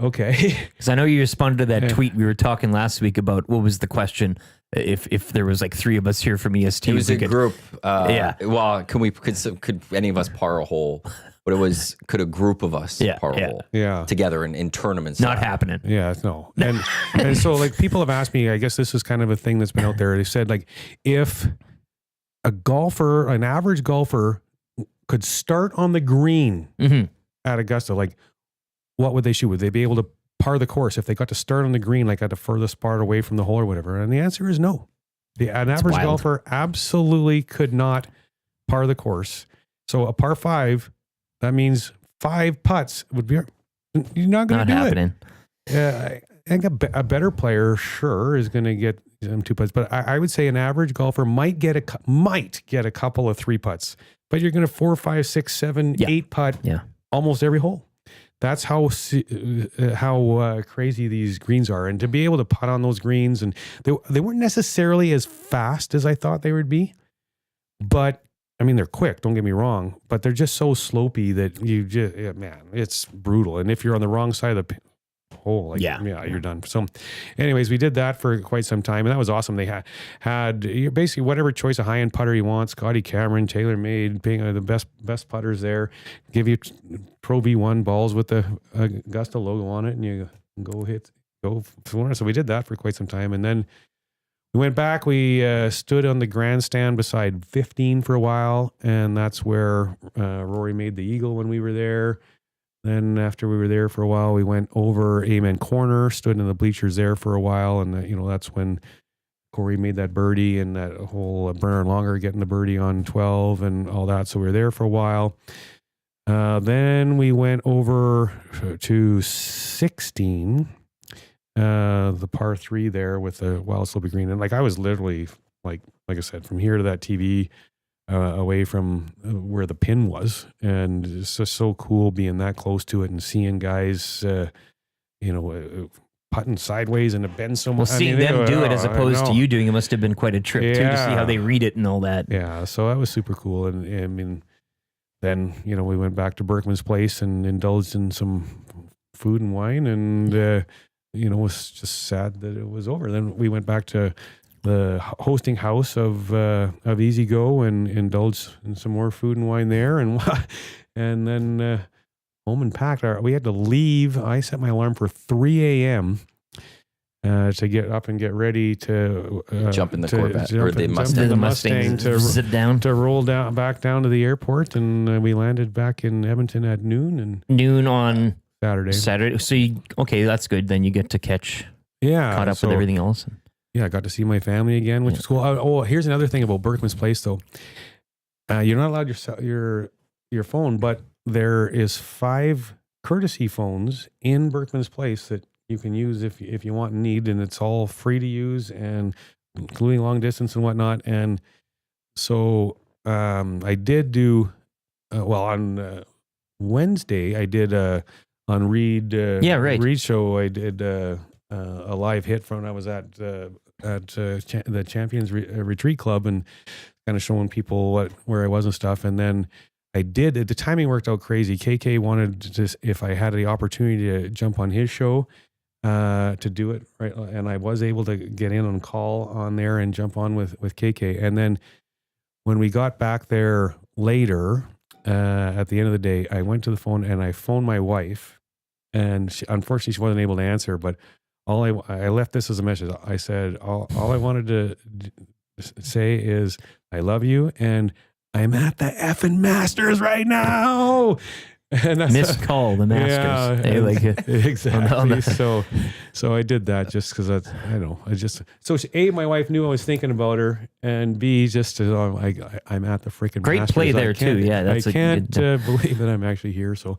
okay. Because I know you responded to that tweet we were talking last week about. What was the question? If there was like 3 of us here from EST, it was a group. Well, could any of us par a hole? But it was, could a group of us par a hole together in tournaments? Not happening. Yeah, no. And so like people have asked me, I guess this is kind of a thing that's been out there. They said like, if an average golfer could start on the green at Augusta, like what would they shoot? Would they be able to par the course if they got to start on the green, like at the furthest part away from the hole or whatever? And the answer is no. An average golfer absolutely could not par the course. So a par 5, that means 5 putts would be, you're not going to do happening. I think a better player, sure, is going to get 2 putts, but I would say an average golfer might get a couple of 3 putts, but you're going to 4, 5, 6, 7, 8 putt almost every hole. that's how crazy these greens are. And to be able to putt on those greens, and they weren't necessarily as fast as I thought they would be, but I mean, they're quick, don't get me wrong, but they're just so slopey that man, it's brutal. And if you're on the wrong side of the hole, you're done. So anyways, we did that for quite some time, and that was awesome. They had basically whatever choice of high-end putter you want, Scotty Cameron, TaylorMade, being the best putters there, give you Pro V1 balls with the Augusta logo on it, and you go. So we did that for quite some time, and then we went back. We stood on the grandstand beside 15 for a while, and that's where Rory made the eagle when we were there. Then after we were there for a while, we went over Amen Corner, stood in the bleachers there for a while, and that's when Corey made that birdie and that whole Bernard Longer getting the birdie on 12 and all that. So we were there for a while. Then we went over to 16. The par 3 there with the wild slopey green. And I was literally like I said, from here to that TV, away from where the pin was. And it's just so cool being that close to it and seeing guys, putting sideways and a bend so much. Well, seeing them do it as opposed to you doing it must have been quite a trip too, to see how they read it and all that. Yeah. So that was super cool. And I mean, then, we went back to Berkman's place and indulged in some food and wine, and, it was just sad that it was over. Then we went back to the hosting house of Easy Go and indulged in some more food and wine there, and then home and packed. We had to leave. I set my alarm for 3 a.m. To get up and get ready to jump in the Corvette or the Mustang to zip down, to roll back down to the airport, and we landed back in Edmonton at noon on Saturday. So that's good. Then you get to caught up with everything else. Yeah, I got to see my family again, which is cool. Here's another thing about Berkman's place, though. You're not allowed your phone, but there is 5 courtesy phones in Berkman's place that you can use if you want and need, and it's all free to use, and including long distance and whatnot. And so I did do on Wednesday. I did on Reed Reed show. I did a live hit from when I was at the Champions Retreat Club, and kind of showing people where I was and stuff. And then I did. The timing worked out crazy. KK wanted to, if I had the opportunity to jump on his show, to do it, right, and I was able to get in on call on there and jump on with KK. And then when we got back there later, at the end of the day, I went to the phone and I phoned my wife, and unfortunately she wasn't able to answer, but I left this as a message. I said, all I wanted to say is, I love you, and I'm at the effing Masters right now. And Missed call, the Masters. Yeah, exactly. So I did that just because my wife knew I was thinking about her, and B, just I'm at the freaking great Masters. Play there too. Yeah, I can't believe that I'm actually here. So,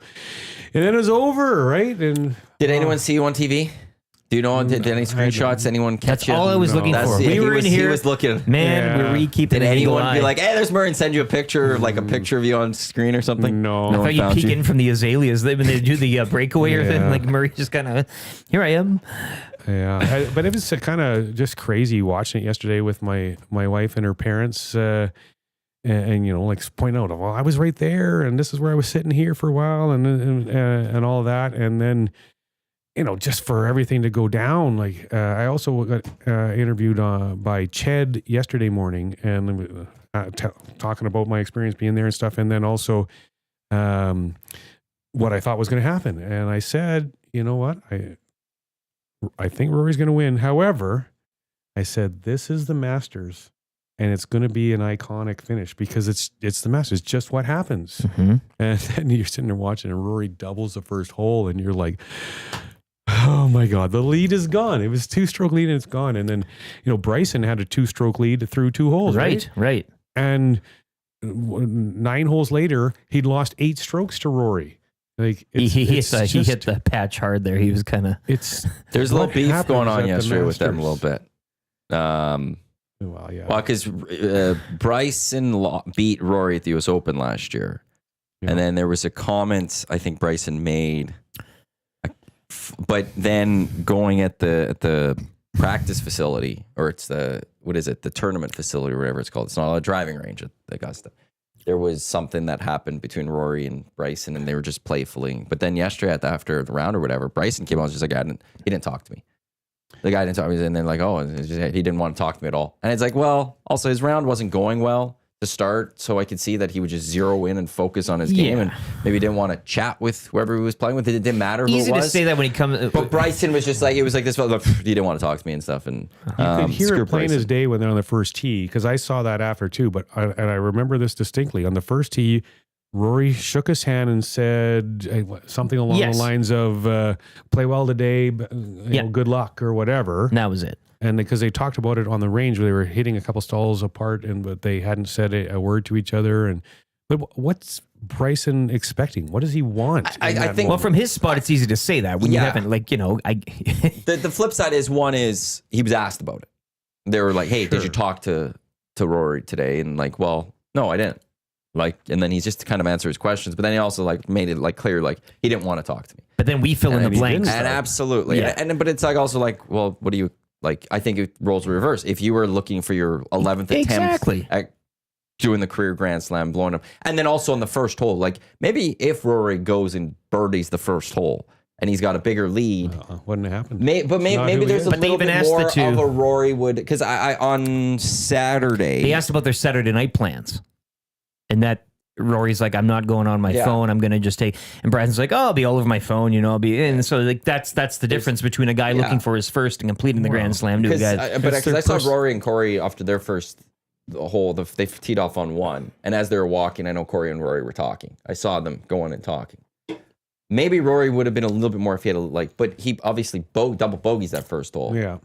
and then it was over, right? And did anyone see you on TV? Do you know? Did any screenshots? Anyone catch That's all I was looking for. We were in here. He was looking. Man, we keeping. Did anyone be like, "Hey, there's Murray," and send you a picture, like a picture of you on screen or something? No. I thought you peek in from the azaleas when they do the breakaway or thing. Like Murray just kind of, here I am. Yeah, but it was kind of just crazy watching it yesterday with my wife and her parents, and pointing out, well, I was right there, and this is where I was sitting here for a while, and all that, and then. Just for everything to go down. I also got interviewed by Ched yesterday morning, and talking about my experience being there and stuff. And then also what I thought was going to happen. And I said, you know what? I think Rory's going to win. However, I said, this is the Masters, and it's going to be an iconic finish because it's the Masters. Just what happens. Mm-hmm. And then you're sitting there watching, and Rory doubles the first hole, and you're like, oh my God, the lead is gone. It was 2-stroke lead and it's gone. And then, Bryson had a 2-stroke lead through 2 holes. Right. And 9 holes later, he'd lost 8 strokes to Rory. He hit the patch hard there. He was kind of. There's a little beef going on yesterday with them a little bit. Well, yeah. Well, because Bryson beat Rory at the U.S. Open last year. Yeah. And then there was a comment I think Bryson made But then going at the practice facility, or it's the tournament facility or whatever it's called. It's not a driving range at Augusta. There was something that happened between Rory and Bryson, and they were just playfully. But then yesterday, after the round or whatever, Bryson came on, was just like, he didn't talk to me. The guy didn't talk to me, and then like, he didn't want to talk to me at all. And it's like, well, also his round wasn't going well to start, so I could see that he would just zero in and focus on his game, and maybe didn't want to chat with whoever he was playing with. It didn't matter who Easy it was. to say that when he comes. But Bryson was just like, it was like this. Look, he didn't want to talk to me and stuff. And You could hear screw it plain Bryson. as day when they're on the first tee, because I saw that after too. But I remember this distinctly. On the first tee, Rory shook his hand and said something along the lines of "Play well today, good luck" or whatever. That was it. And because they talked about it on the range, where they were hitting a couple stalls apart, but they hadn't said a word to each other. But what's Bryson expecting? What does he want? I think. Well, from his spot, it's easy to say that when you haven't, The flip side is he was asked about it. They were like, "Hey, did you talk to Rory today?" And like, well, no, I didn't. Like, and then he's just to kind of answer his questions, but then he also like made it like clear, like he didn't want to talk to me. But then we fill in the blanks. And absolutely, but it's like also like, well, what do you like? I think it rolls reverse. If you were looking for your 11th attempt at doing the career Grand Slam, blowing up, and then also on the first hole, like maybe if Rory goes and birdies the first hole and he's got a bigger lead, wouldn't happen. But maybe there's a little bit more of a Rory would, because I on Saturday they asked about their Saturday night plans, and that Rory's like, I'm not going on my phone. I'm going to just take, and Bryson's like, oh, I'll be all over my phone, I'll be in. So like that's the difference between a guy looking for his first and completing the Grand Slam to a guy. Because I saw Rory and Corey after their first hole, they teed off on one, and as they were walking, I know Corey and Rory were talking. I saw them going and talking. Maybe Rory would have been a little bit more if he had but he obviously double bogeys that first hole. Yeah.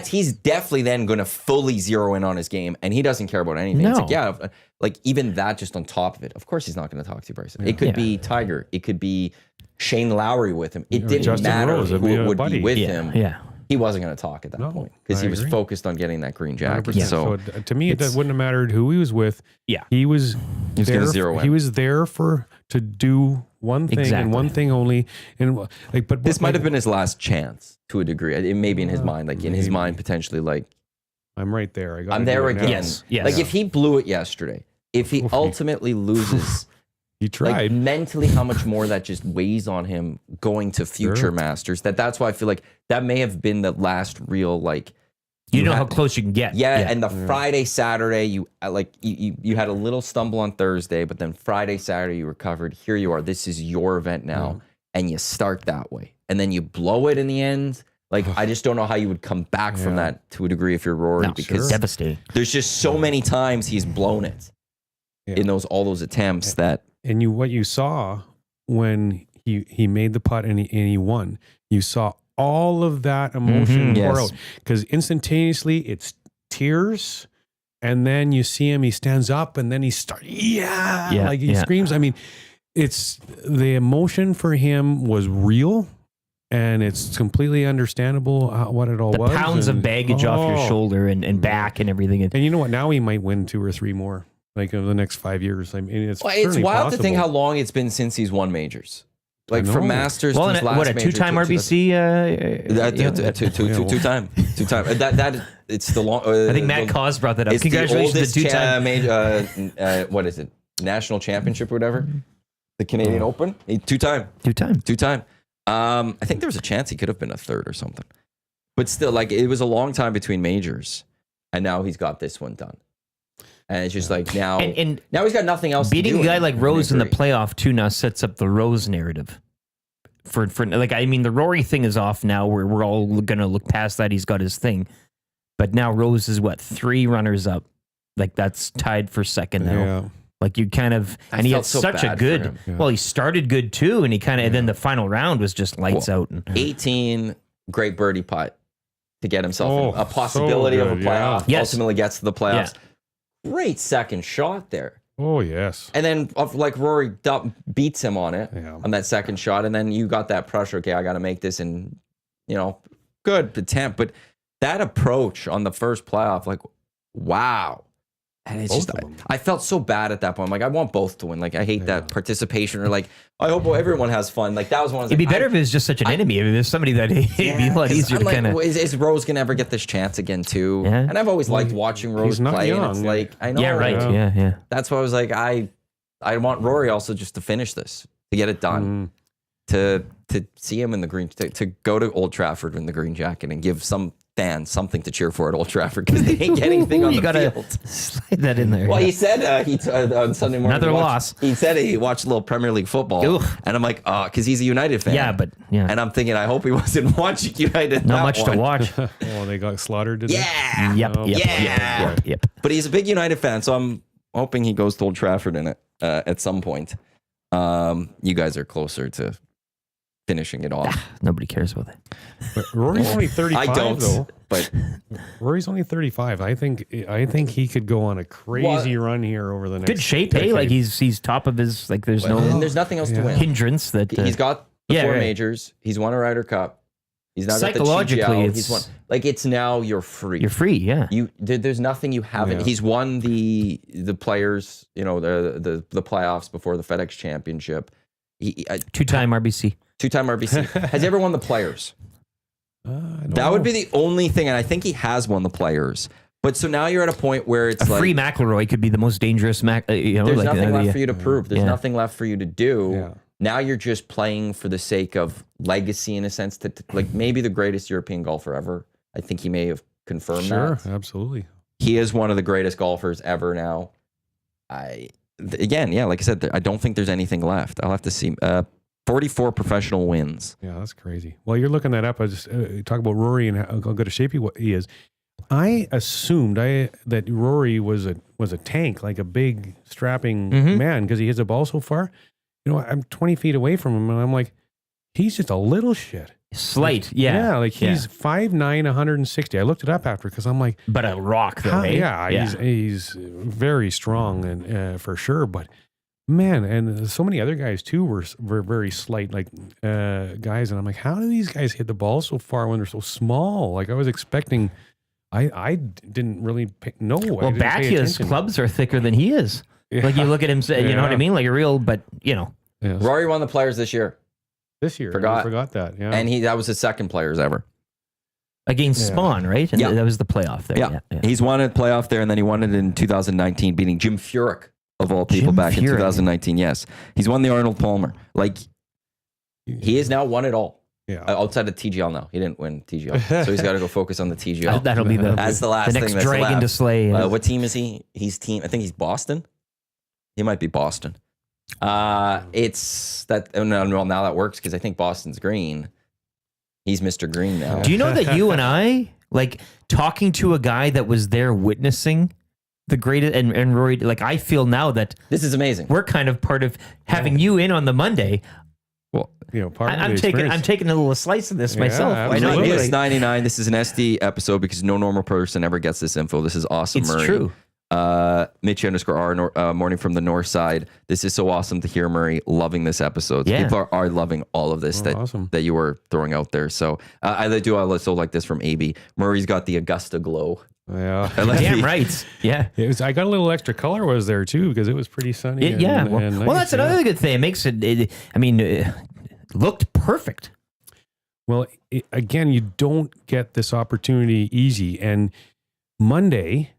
He's definitely then going to fully zero in on his game, and he doesn't care about anything. No. It's like, even that just on top of it. Of course he's not going to talk to you, Bryson. It could be Tiger. It could be Shane Lowry with him. It didn't Justin matter Rose, who would be with him. him. Yeah. He wasn't going to talk at that point because he was focused on getting that green jacket. So to me, it wouldn't have mattered who he was with. Yeah. He was going to zero in. He was there to do one thing and one thing only. And but this might have been his last chance to a degree. It may be in his mind, in his mind potentially, like, I'm right there. I'm there again. Yes. Like if he blew it yesterday, if he ultimately loses. He tried. Like mentally, how much more that just weighs on him going to future Masters. That's why I feel like that may have been the last real, like, you know how close you can get. Yeah, and the Friday, Saturday, you had a little stumble on Thursday, but then Friday, Saturday, you recovered. Here you are. This is your event now, and you start that way, and then you blow it in the end. Like, I just don't know how you would come back from that to a degree if you're Rory, because devastating. There's just so many times he's blown it in all those attempts that. And what you saw when he made the putt and he won, you saw all of that emotion pour out, because instantaneously it's tears, and then you see him, he stands up, and then he starts, like he screams. I mean, it's the emotion for him was real, and it's completely understandable what it all was. The pounds of baggage off your shoulder and back and everything. And you know what? Now he might win 2 or 3 more. Like over the next 5 years. I mean, it's wild possible. to think how long it's been since he's won majors. Like from Masters to his last what, a major, 2-time RBC? Two-time. That it's the long. I think Matt Cause brought that up. Congratulations to the 2-time. What is it? National Championship or whatever? The Canadian Open? 2-time. 2-time. I think there was a chance he could have been a third or something. But still, like, it was a long time between majors, and now he's got this one done. And it's just like now he's got nothing else to do. Beating a guy like Rose in the playoff too now sets up the Rose narrative. For like, I mean, the Rory thing is off now. We're all going to look past that. He's got his thing. But now Rose is 3 runners up. Like, that's tied for second now. Yeah. Like, you kind of, and he had such a good, well, he started good too. And he kind of, and then the final round was just lights out. And 18, great birdie putt to get himself a possibility of a playoff. Yes. Ultimately gets to the playoffs. Yeah. Great second shot there. Oh, yes. And then, like, Rory beats him on it, on that second shot. And then you got that pressure. Okay, I got to make this. And, good attempt. But that approach on the first playoff, like, wow. And it's Both just, of them. I felt so bad at that point. I'm like, I want both to win. Like, I hate that participation, or like, I hope everyone has fun. Like, that was one of the. It'd be better if it was just such an enemy. I mean, there's somebody that it'd be a lot easier to kind of. Is Rose gonna ever get this chance again too? Yeah. And I've always liked watching Rose not play. And young. it's like, I know. Yeah, right. Yeah. That's why I was like, I want Rory also just to finish this, to get it done, to see him in the green, to go to Old Trafford in the green jacket and give some fans something to cheer for at Old Trafford, because they ain't getting anything on You the gotta field. slide that in there. Well, he said on Sunday morning. Another loss. He said he watched a little Premier League football, Ugh. and I'm like, oh, because he's a United fan. Yeah, but yeah. And I'm thinking, I hope he wasn't watching United. Not that much one. to watch. Oh, they got slaughtered. Did they? Yeah. Yep. But he's a big United fan, so I'm hoping he goes to Old Trafford in it at some point. You guys are closer to finishing it off. Nobody cares about that. But Rory's only 35. I don't, though. but Rory's only 35. I think he could go on a crazy run here over the next. Good shape, eh? decade. Like he's top of his. Like there's and no there's nothing else to win. hindrance that He's got the four right. majors. He's won a Ryder Cup. He's now got the Psychologically, GGL. it's- He's won. Like, it's now you're free. you're free. Yeah. There's nothing you haven't. Yeah. He's won the players, the playoffs before the FedEx Championship. Two-time RBC. Two-time RBC. Has he ever won the players? I don't That know. would be the only thing, and I think he has won the players. But so now you're at a point where it's A free McIlroy could be the most dangerous Mac. there's like, nothing left for you to prove. There's Yeah. nothing left for you to do. Yeah. Now you're just playing for the sake of legacy, in a sense, that like maybe the greatest European golfer ever. I think he may have confirmed Sure, that. absolutely. He is one of the greatest golfers ever now. Like I said, I don't think there's anything left. I'll have to see. 44 professional wins. Yeah, that's crazy. Well, you're looking that up. I just talk about Rory and how good a shape he is. I assumed that Rory was a tank, like a big strapping man, because he hits the ball so far. I'm 20 feet away from him, and I'm like, he's just a little shit. Slight, yeah. Yeah, like he's 5'9", 160. I looked it up after because I'm like, But a rock, though, eh? he's very strong and for sure. But man, and so many other guys too were very slight, like guys, and I'm like, how do these guys hit the ball so far when they're so small? Like I was expecting. I didn't really know. Well, Bacchia's clubs are thicker than he is. Yeah. Like you look at him, you know what I mean? Like a real, but Yes. Rory won the players this year, This year. Forgot. I forgot that. Yeah. and that was his second players ever. against Spawn, right? And Yeah. that was the playoff there. Yeah. Yeah. He's won a playoff there, and then he won it in 2019, beating Jim Furyk, of all people, Jim back in Furyk. 2019. Yes. He's won the Arnold Palmer. Like, he has now won it all. Yeah. Outside of TGL now. He didn't win TGL. So he's got to go focus on the TGL. That'll be That's the last the next thing that's dragon left. to slay. What team is he? I think he's Boston. He might be Boston. It's that. No, now that works because I think Boston's green. He's Mr. Green now. Do you know that you and I, like, talking to a guy that was there witnessing the greatest, and Rory, like, I feel now that This is amazing. we're kind of part of having you in on the Monday. Well, Part of I'm the taking experience. a little slice of this myself. Why not? absolutely. It's 99. This is an SD episode because no normal person ever gets this info. This is awesome, It's Murray. true. Mitch_R, morning from the north side. This is so awesome to hear, Murray. Loving this episode. Yeah. People are loving all of this awesome. that you were throwing out there. So I also like this from AB. Murray's got the Augusta glow. Yeah. I like Damn the- right. Yeah. I got a little extra color was there too because it was pretty sunny. and Well, nice, that's another good thing. It makes it looked perfect. Well, again, you don't get this opportunity easy. And Monday,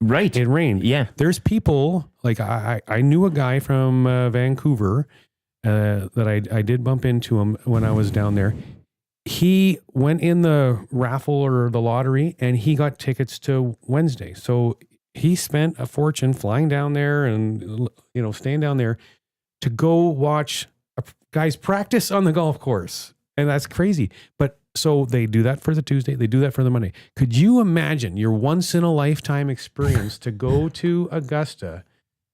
Right. it rained. Yeah. There's people like I knew a guy from Vancouver that I did bump into him when I was down there. He went in the raffle or the lottery and he got tickets to Wednesday. So he spent a fortune flying down there and staying down there to go watch guys practice on the golf course. And that's crazy. But so they do that for the Tuesday, they do that for the Monday. Could you imagine your once in a lifetime experience to go to Augusta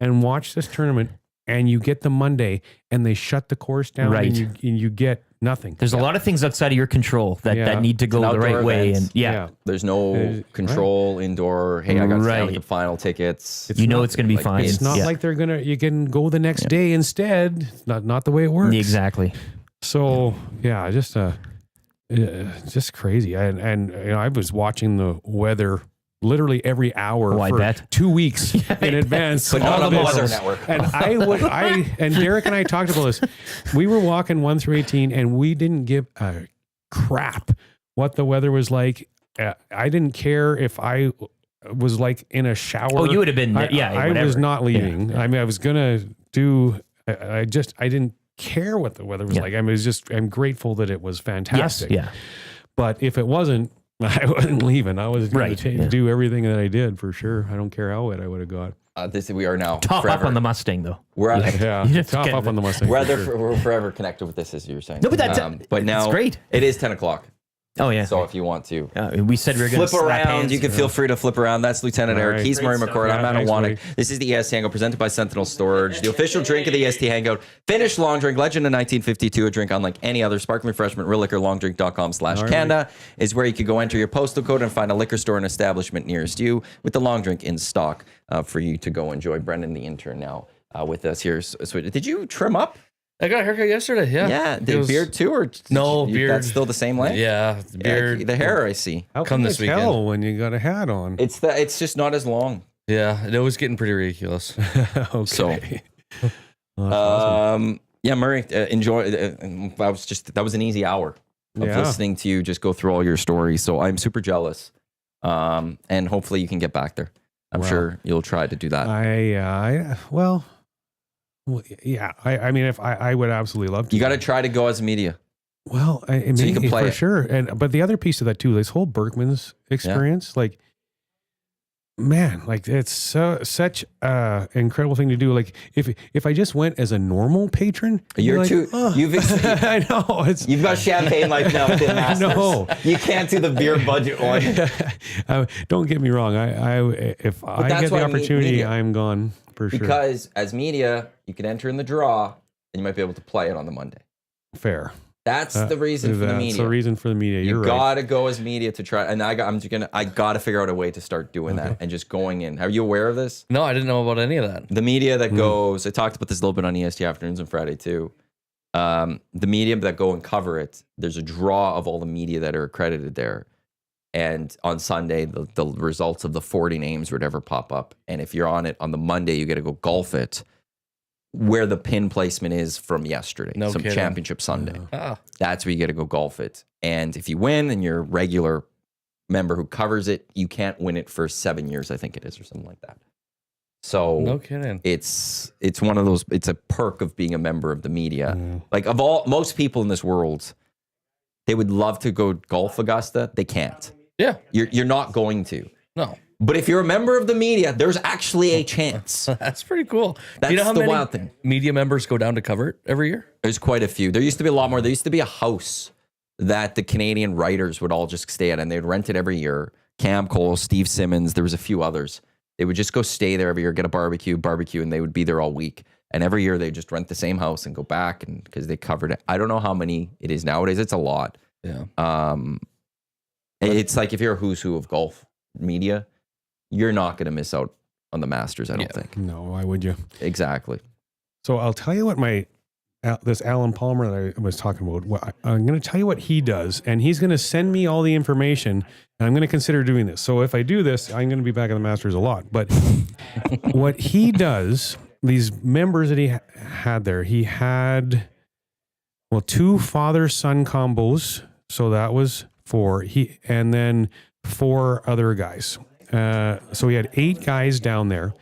and watch this tournament and you get the Monday and they shut the course down Right. and you get nothing. There's a lot of things outside of your control that need to go It's the an right outdoor way. event. And yeah. There's no control indoor. Hey, I got Stanley Cup final tickets. You know it's going to be like, fine. It's not Yeah. like you can go the next day instead. It's not the way it works. Exactly. So yeah, just crazy. And I was watching the weather literally every hour Oh, I for bet. 2 weeks in advance. But not all on the of Weather this. Network. And and Derek and I talked about this. We were walking 1 through 18 and we didn't give a crap what the weather was like. I didn't care if I was like in a shower. Oh, you would have been, I whatever. was not leaving. Yeah. I mean, I was going to do, I didn't care what the weather was like. I mean, I'm grateful that it was fantastic. Yes, yeah. But if it wasn't, I wasn't leaving. I was going Right, to do everything that I did for sure. I don't care how wet I would have got. We are now Top forever. up on the Mustang, though. We're Yeah, You just top get up on the Mustang. we're forever connected with this, as you're saying. No, but that's but now it's great. It is 10 o'clock. Oh, yeah. So if you want to We said we were going to flip around, you can feel free to flip around. That's Lieutenant All Eric. right. He's Great Rory stuff. McCourt. I'm Yeah, Matt thanks, Iwanyk. buddy. This is the EST Hangout presented by Sentinel Storage, the official drink of the EST Hangout. Finished long drink, legend of 1952, a drink unlike any other. Sparkling refreshment, real liquor, longdrink.com/Canada is where you can go enter your postal code and find a liquor store and establishment nearest you with the long drink in stock for you to go enjoy. Brendan the Intern now with us here. So did you trim up? I got a haircut yesterday. Yeah. Yeah. It Did was- beard too? Or No, you- beard. That's still the same length? Yeah. The beard. The hair I see. How Come can this you tell weekend. when you got a hat on? It's just not as long. Yeah. It was getting pretty ridiculous. Okay. So, Well, that's awesome. yeah, Murray, enjoy. That was an easy hour of Yeah. listening to you just go through all your stories. So I'm super jealous. And hopefully you can get back there. I'm Well, sure you'll try to do that. Well, yeah. I mean, if I would absolutely love to. You got to try to go as media. Well, So you can play for it. sure. But the other piece of that too, this whole Berkman's experience, like, man, like it's such a incredible thing to do. Like if I just went as a normal patron, You're like, too. I know it's. You've got champagne life now within Masters. know. You can't do the beer budget one. Don't get me wrong. If I that's get why the I need opportunity, media. I'm gone for sure. Because as media, you can enter in the draw and you might be able to play it on the Monday. Fair. That's the reason for the That's media. the reason for the media. You You're right. gotta go as media to try, and I gotta figure out a way to start doing that and just going in. Are you aware of this? No, I didn't know about any of that. The media that goes, I talked about this a little bit on EST Afternoons on Friday too. The media that go and cover it, there's a draw of all the media that are accredited there. And on Sunday, the results of the 40 names would ever pop up. And if you're on it on the Monday, you get to go golf it where the pin placement is from yesterday. No some kidding. championship Sunday. Ah, That's where you get to go golf it. And if you win and you're a regular member who covers it, you can't win it for 7 years, I think it is, or something like that. So no kidding. it's one of those, it's a perk of being a member of the media. Mm. Like most people in this world, they would love to go golf Augusta. They can't. Yeah. You're not going to. No. But if you're a member of the media, there's actually a chance. That's pretty cool. That's Do you know how the many wild thing. media members go down to cover it every year? There's quite a few. There used to be a lot more. There used to be a house that the Canadian writers would all just stay at, and they'd rent it every year. Cam Cole, Steve Simmons, there was a few others. They would just go stay there every year, get a barbecue, and they would be there all week. And every year they just rent the same house and go back, and because they covered it. I don't know how many it is nowadays. It's a lot. Yeah. It's like if you're a who's who of golf media, you're not going to miss out on the Masters, I don't think. No, why would you? Exactly. So I'll tell you what this Alan Palmer that I was talking about, I'm going to tell you what he does, and he's going to send me all the information, and I'm going to consider doing this. So if I do this, I'm going to be back at the Masters a lot. But what he does, these members that he had there, he had, 2 father-son combos. So that was 4. And then 4 other guys. So he had 8 guys down there.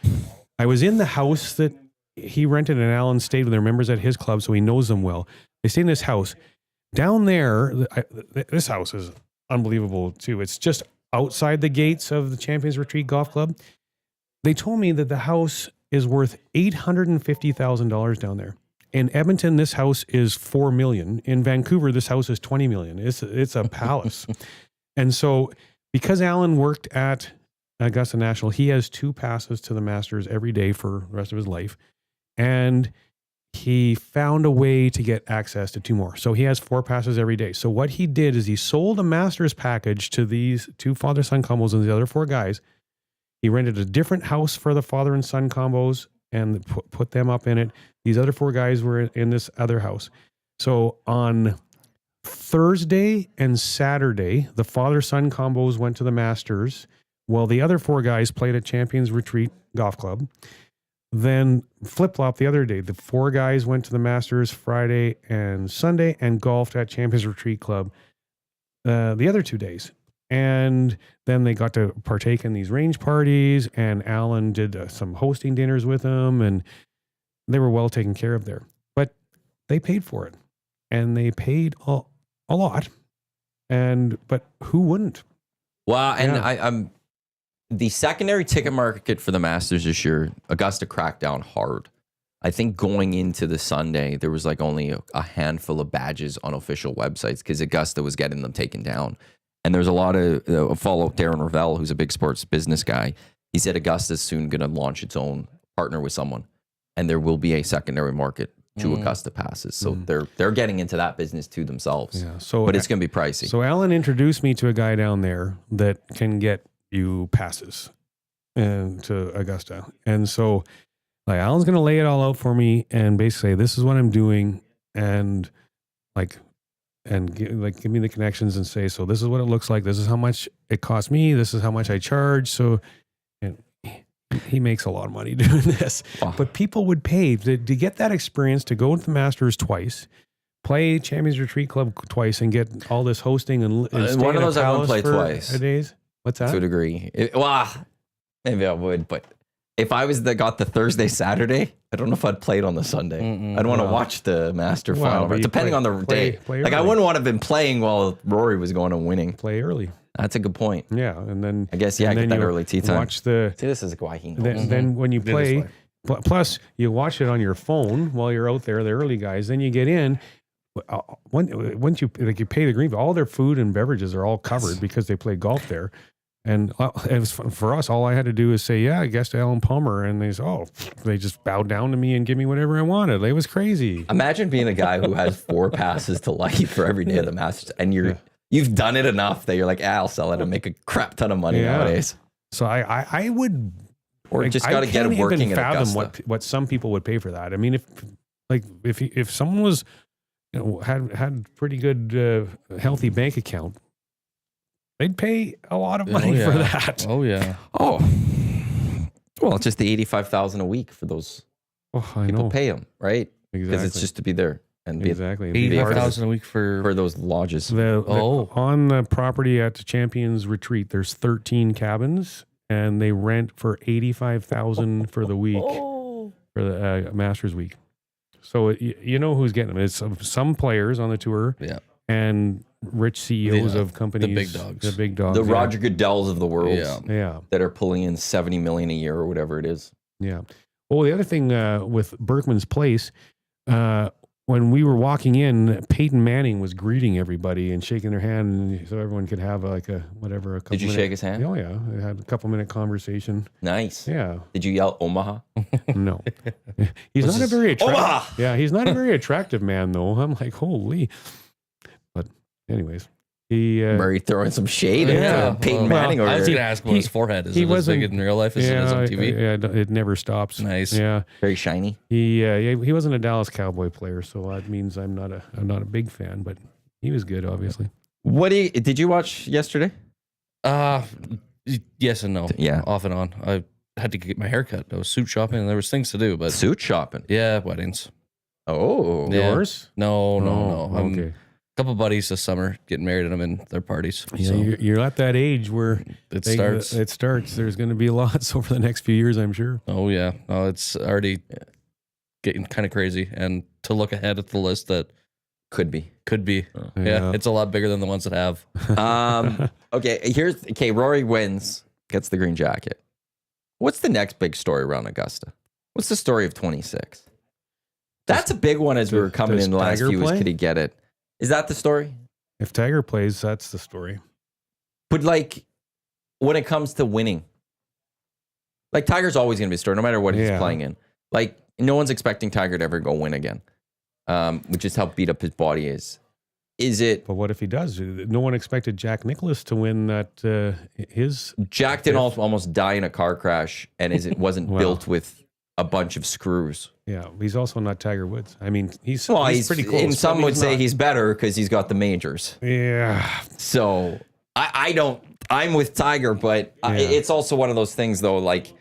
I was in the house that he rented, and Alan stayed with their members at his club, so he knows them well. They stayed in this house. Down there, this house is unbelievable too. It's just outside the gates of the Champions Retreat Golf Club. They told me that the house is worth $850,000 down there. In Edmonton, this house is $4 million. In Vancouver, this house is $20 million. It's a palace. And so because Alan worked at Augusta National, he has 2 passes to the Masters every day for the rest of his life. And he found a way to get access to 2 more. So he has 4 passes every day. So what he did is he sold a Masters package to these 2 father-son combos and the other 4 guys. He rented a different house for the father and son combos and put them up in it. These other 4 guys were in this other house. So on Thursday and Saturday, the father-son combos went to the Masters Well, the other 4 guys played at Champions Retreat Golf Club. Then flip-flop the other day. The 4 guys went to the Masters Friday and Sunday and golfed at Champions Retreat Club the other 2 days. And then they got to partake in these range parties, and Alan did some hosting dinners with them, and they were well taken care of there. But they paid for it, and they paid a lot. But who wouldn't? Well, and I'm the secondary ticket market for the Masters this year. Augusta cracked down hard. I think going into the Sunday, there was like only a handful of badges on official websites because Augusta was getting them taken down. And there's a lot of follow Darren Ravel, who's a big sports business guy. He said Augusta's soon going to launch its own partner with someone, and there will be a secondary market to Augusta passes. So they're getting into that business too themselves. Yeah. So, but it's going to be pricey. So Alan introduced me to a guy down there that can get you passes to Augusta. And so like Alan's going to lay it all out for me and basically say, this is what I'm doing. And give me the connections and say, so this is what it looks like. This is how much it costs me. This is how much I charge. So, and he makes a lot of money doing this, but people would pay to get that experience, to go to the Masters twice, play Champions Retreat Club twice, and get all this hosting and one of those I wouldn't play twice. Days. What's that? To a degree. Maybe I would, but if I got the Thursday, Saturday, I don't know if I'd play it on the Sunday. I'd want to watch the Master final, depending on the day. Like I wouldn't want to have been playing while Rory was going and winning. Play early. That's a good point. Yeah, and then I guess get that early tee time. Watch the. See, this is why he knows. Then when you play, plus you watch it on your phone while you're out there. The early guys. Then you get in. Once you pay the green, all their food and beverages are all covered because they play golf there. And it was for us. All I had to do is say, "Yeah, I guess to Alan Palmer," and they just bowed down to me and give me whatever I wanted. It was crazy. Imagine being a guy who has 4 passes to life for every day of the Masters, and you've done it enough that you're like, I'll sell it and make a crap ton of money nowadays. So I would, or just got to get it working. I can't even fathom what some people would pay for that. I mean, if someone was, had pretty good healthy bank account, they'd pay a lot of money for that. Oh yeah. Oh, well, it's just the $85,000 a week for those people pay them, right? Exactly. Because it's just to be there and be $85,000 a week for those lodges. On the property at the Champions Retreat, there's 13 cabins, and they rent for $85,000 for the week for the Masters week. So you know who's getting them? It's some players on the tour, and rich CEOs of companies, the big dogs, the Roger Goodells of the world, that are pulling in $70 million a year or whatever it is. Yeah. Well, the other thing with Berkman's Place, when we were walking in, Peyton Manning was greeting everybody and shaking their hand, so everyone could have a couple. Did you shake his hand? Oh yeah, I had a couple-minute conversation. Nice. Yeah. Did you yell Omaha? No. He's not a very attractive. Yeah, he's not a very attractive man though. I'm like, holy. But anyways, Murray throwing some shade at Peyton Manning. I was going to ask him what his forehead is. He wasn't in real life as it is on TV. Yeah, it never stops. Nice. Yeah, very shiny. He wasn't a Dallas Cowboy player, so that means I'm not a big fan. But he was good, obviously. Did you watch yesterday? Yes and no. Yeah, off and on. I had to get my hair cut. I was suit shopping, and there was things to do. But suit shopping. Yeah, weddings. Oh, yours? No. Okay. Couple buddies this summer getting married, and I'm in their parties. Yeah, so you're at that age where it starts. There's going to be lots over the next few years, I'm sure. Oh yeah, it's already getting kind of crazy, and to look ahead at the list that could be. Yeah, it's a lot bigger than the ones that have. Rory wins, gets the green jacket. What's the next big story around Augusta? What's the story of 26? That's a big one as we were coming in the last few weeks. Could he get it? Is that the story? If Tiger plays, that's the story. But like, when it comes to winning, like Tiger's always going to be a story, no matter what he's playing in. Like, no one's expecting Tiger to ever go win again, which is how beat up his body is. Is it? But what if he does? No one expected Jack Nicklaus to win that. Jack didn't almost die in a car crash, and wasn't built with a bunch of screws. Yeah, he's also not Tiger Woods. I mean, he's pretty close. And some would say he's better because he's got the majors. Yeah. So I don't. I'm with Tiger, but it's also one of those things, though. Like,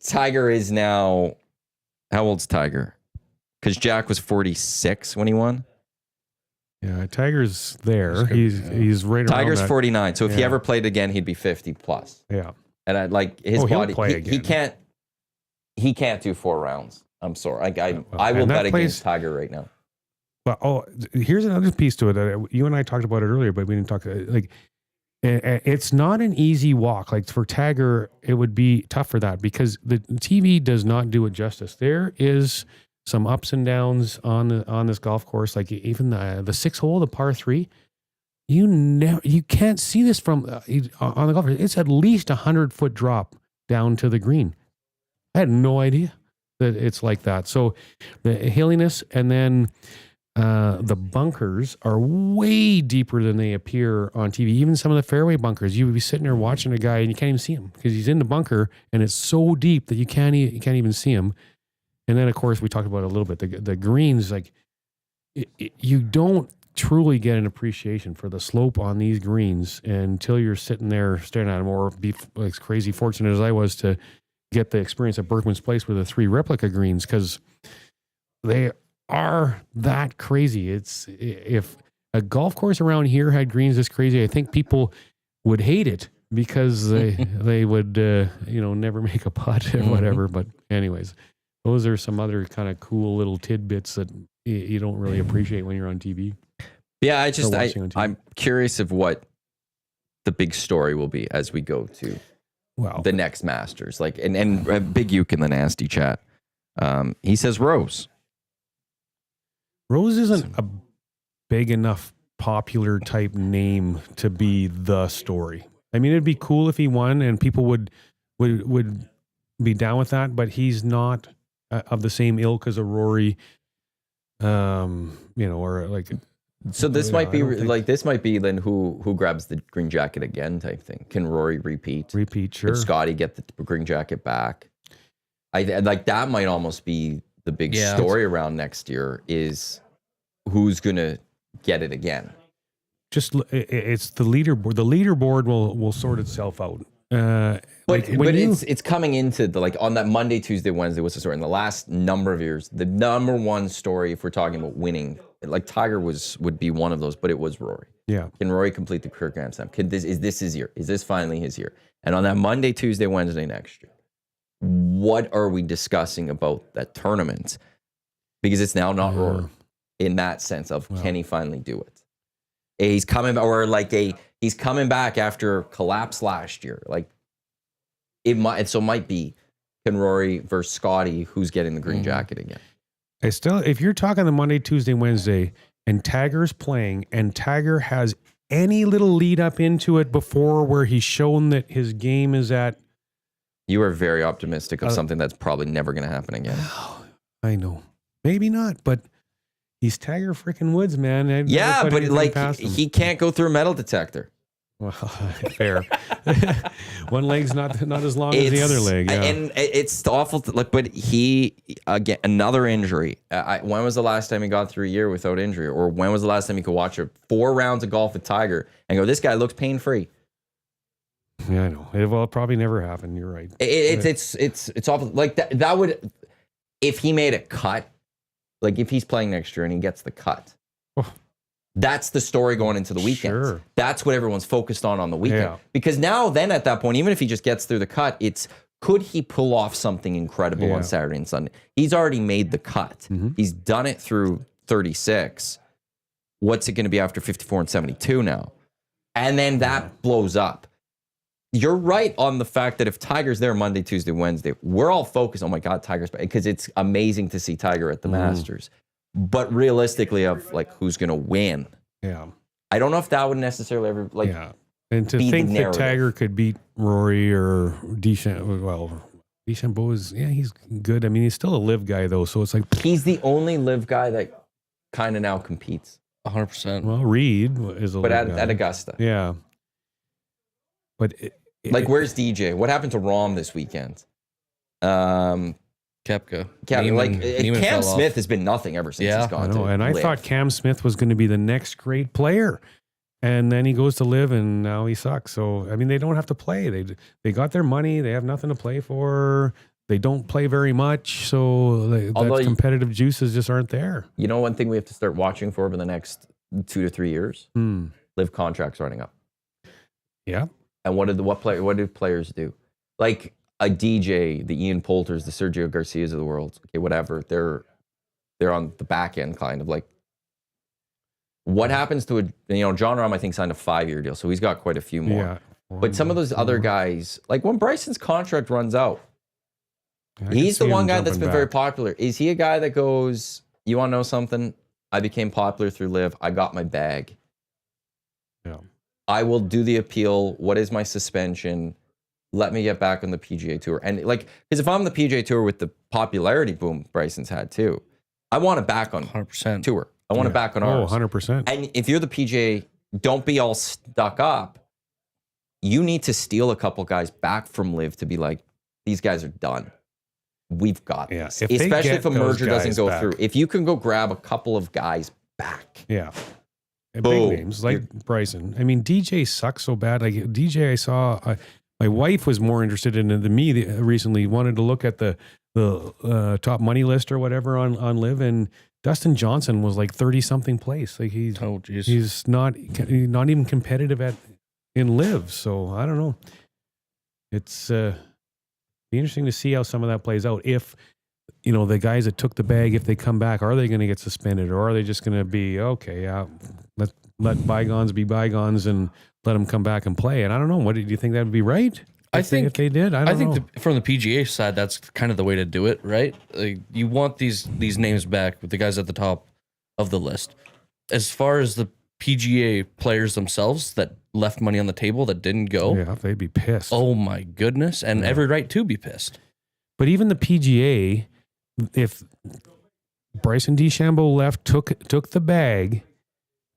Tiger is now, how old's Tiger? Because Jack was 46 when he won. Yeah, Tiger's there. He's right around Tiger's that. 49. So if he ever played again, he'd be 50 plus. Yeah. And I like his body. He again. can't do 4 rounds. I'm sorry. I will bet against Tiger right now. Well, here's another piece to it. You and I talked about it earlier, but we didn't talk. Like, it's not an easy walk. Like for Tiger, it would be tough for that because the TV does not do it justice. There is some ups and downs on this golf course. Like even the 6th hole, the par 3, you can't see this from on the golf course. It's at least 100-foot drop down to the green. I had no idea that it's like that. So the hilliness, and then the bunkers are way deeper than they appear on TV. Even some of the fairway bunkers, you would be sitting there watching a guy and you can't even see him because he's in the bunker and it's so deep that you can't even see him. And then, of course, we talked about it a little bit. The greens, like you don't truly get an appreciation for the slope on these greens until you're sitting there staring at them, or be as crazy fortunate as I was to get the experience at Berkman's Place with the 3 replica greens, because they are that crazy. It's, if a golf course around here had greens this crazy, I think people would hate it because they would never make a putt or whatever. But anyways, those are some other kind of cool little tidbits that you don't really appreciate when you're on TV. Yeah, I'm curious of what the big story will be as we go to the next Masters. Like, and Big Uke in the Nasty chat, he says Rose. Rose isn't a big enough popular type name to be the story. I mean, it'd be cool if he won and people would be down with that, but he's not of the same ilk as a Rory, or like. So this might be like, this might be then who grabs the green jacket again type thing. Can Rory repeat? Repeat, sure. Can Scotty get the green jacket back? I like that might almost be the big story around next year, is who's gonna get it again. Just it's the leaderboard. The leaderboard will sort itself out. But it's coming into the, like, on that Monday, Tuesday, Wednesday. What's the story in the last number of years? The number one story, if we're talking about winning, like Tiger would be one of those, but it was Rory. Yeah. Can Rory complete the career Grand Slam? Is this his year? Is this finally his year? And on that Monday, Tuesday, Wednesday next year, what are we discussing about that tournament? Because it's now not Rory in that sense of can he finally do it? He's coming, he's coming back after collapse last year. Like it might be, can Rory versus Scotty, who's getting the green jacket again? If you're talking the Monday, Tuesday, Wednesday, and Tiger's playing, and Tiger has any little lead up into it before where he's shown that his game is at. You are very optimistic of something that's probably never going to happen again. I know. Maybe not, but he's Tiger freaking Woods, man. But like he can't go through a metal detector. Well, fair. One leg's not as long as the other leg. Yeah. And it's awful. But he, again, another injury. When was the last time he got through a year without injury? Or when was the last time he could watch 4 rounds of golf with Tiger and go, this guy looks pain-free? Yeah, I know. Well, it probably never happened. You're right. It's awful. Like that would, if he made a cut, like if he's playing next year and he gets the cut, that's the story going into the weekend. Sure. That's what everyone's focused on the weekend. Yeah. Because now, then at that point, even if he just gets through the cut, it's could he pull off something incredible on Saturday and Sunday? He's already made the cut. Mm-hmm. He's done it through 36. What's it going to be after 54 and 72 now? And then that blows up. You're right on the fact that if Tiger's there Monday, Tuesday, Wednesday, we're all focused, oh my God, Tiger's back, because it's amazing to see Tiger at the Masters. But realistically, of like who's going to win, I don't know if that would necessarily ever And to think that Tiger could beat Rory or DeChambeau, well, DeChambeau is he's good. I mean, he's still a LIV guy though, so it's like he's the only LIV guy that kind of now competes. 100%. Well, Reed is a but LIV guy. At Augusta, But where's DJ? What happened to Rahm this weekend? Koepka. Cam Smith has been nothing ever since he's gone. I thought Cam Smith was going to be the next great player. And then he goes to LIV, and now he sucks. So, I mean, they don't have to play. They got their money. They have nothing to play for. They don't play very much. So that competitive juices just aren't there. You know, one thing we have to start watching for over the next 2 to 3 years? LIV contracts running up. Yeah. And what do players do? Like a DJ, the Ian Poulters, the Sergio Garcias of the world, okay, whatever. They're on the back end, kind of like. What happens to John Rahm, I think, signed a 5-year deal, so he's got quite a few more. Yeah. But some of those other guys, like when Bryson's contract runs out, he's the one guy that's been very popular. Is he a guy that goes, you want to know something? I became popular through LIV. I got my bag. Yeah. I will do the appeal. What is my suspension? Let me get back on the PGA Tour. And like, because if I'm the PGA Tour with the popularity boom Bryson's had too, I want it back on 100% tour. I want it back on ours. 100%. And if you're the PGA, don't be all stuck up. You need to steal a couple guys back from LIV to be like, these guys are done. We've got this. Especially if a merger doesn't go through. If you can go grab a couple of guys back. Yeah. Boom. Big names like Bryson. I mean, DJ sucks so bad. Like DJ, I saw, my wife was more interested in it than me recently, wanted to look at the top money list or whatever on LIV, and Dustin Johnson was like 30-something place. Like he's not even competitive in LIV. So I don't know. It's be interesting to see how some of that plays out. If the guys that took the bag, if they come back, are they going to get suspended, or are they just going to be okay? Yeah, let bygones be bygones and let them come back and play. And I don't know. What do you think that would be right? I think if they did, I don't know. From the PGA side, that's kind of the way to do it, right? Like, you want these names back with the guys at the top of the list. As far as the PGA players themselves that left money on the table that didn't go, yeah, they'd be pissed. Oh my goodness, and every right to be pissed. But even the PGA, if Bryson DeChambeau took the bag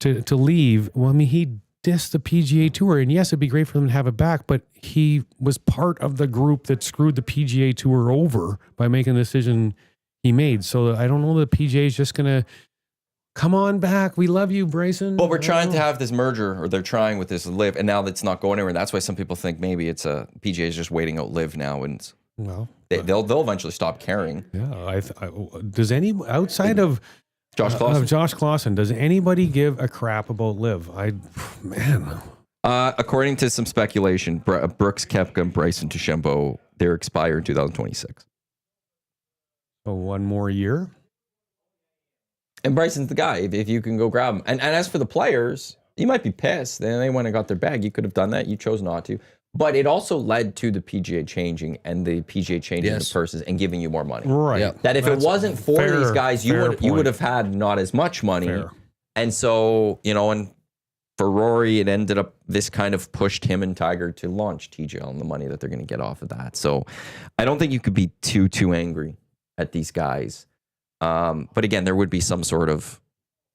to leave, well, I mean, he dissed the PGA Tour, and yes, it'd be great for them to have it back, but he was part of the group that screwed the PGA Tour over by making the decision he made. So I don't know the PGA is just going to come on back. We love you, Bryson. Well, we're trying to have this merger, or they're trying with this LIV, and now that's not going anywhere. That's why some people think maybe it's PGA is just waiting out LIV now, and they'll eventually stop caring. Yeah. Does any outside of Josh Clausen, does anybody give a crap about LIV? According to some speculation, Brooks Koepka and Bryson DeChambeau, they're expire in 2026. So one more year? And Bryson's the guy, if you can go grab him. And as for the players, you might be pissed. They went and got their bag. You could have done that. You chose not to. But it also led to the PGA changing and the PGA changing the purses and giving you more money. Right. Yep. That if it wasn't for these guys, you would have had not as much money. Fair. And so, and for Rory, it ended up, this kind of pushed him and Tiger to launch TGL and the money that they're going to get off of that. So I don't think you could be too angry at these guys. But again, there would be some sort of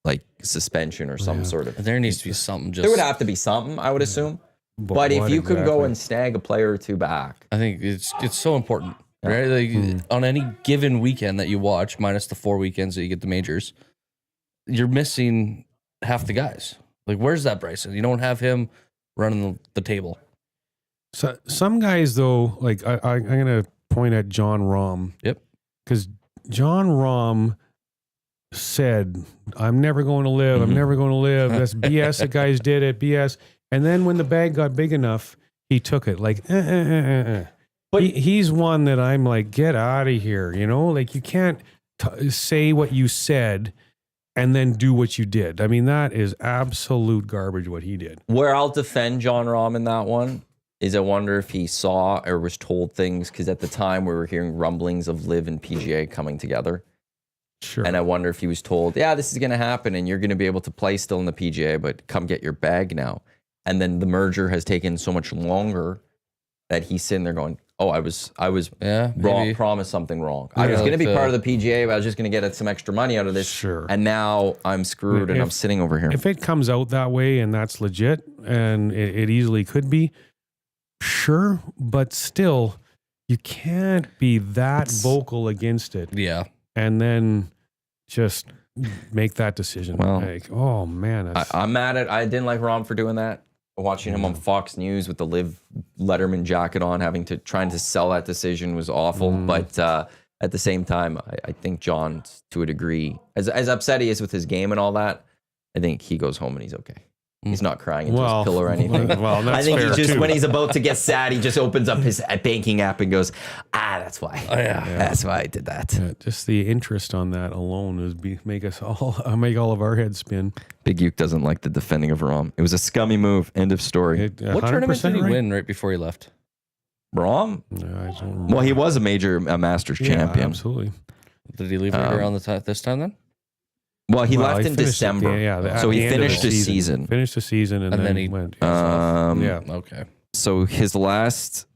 like suspension or some sort of. There needs to be something. There would have to be something, I would assume. But if you could go and snag a player or two back, I think it's so important, right? Like, on any given weekend that you watch, minus the 4 weekends that you get the majors, you're missing half the guys. Like, where's that Bryson? You don't have him running the table. So some guys, though, like I'm going to point at John Rahm. Yep. Because John Rahm said, I'm never going to LIV. I'm never going to LIV. That's BS. The guys did it. BS. And then when the bag got big enough, he took it. Like, But he's one that I'm like, get out of here. Like, you can't say what you said and then do what you did. I mean, that is absolute garbage what he did. Where I'll defend John Rahm in that one is I wonder if he saw or was told things, because at the time we were hearing rumblings of LIV and PGA coming together. Sure. And I wonder if he was told, yeah, this is going to happen and you're going to be able to play still in the PGA, but come get your bag now. And then the merger has taken so much longer that he's sitting there going, oh, I was wrong, maybe. promised something wrong. I was going to be part of the PGA, but I was just going to get some extra money out of this. Sure. And now I'm screwed and I'm sitting over here. If it comes out that way and that's legit, and it easily could be, sure, but still, you can't be that vocal against it. Yeah. And then just make that decision. Well, like, oh man, I'm mad at. I didn't like Rom for doing that. Watching him on Fox News with the LIV Letterman jacket on, trying to sell that decision was awful. But at the same time, I think John, to a degree, as upset he is with his game and all that, I think he goes home and he's okay. He's not crying into his pillow or anything. Well, that's I think fair he just, too. when he's about to get sad, he just opens up his banking app and goes, that's why. Oh, yeah. That's why I did that. Just the interest on that alone is make all of our heads spin. Big Uke doesn't like the defending of Rom. It was a scummy move. End of story. What tournament did he right? win right before he left? Rom? No, I don't remember. Well, he was a major Masters champion. Absolutely. Did he leave right around this time then? Well, he Well, left in finished December. at So the he end of finished the season. Finished the season and then he went. Yeah. Okay. So his last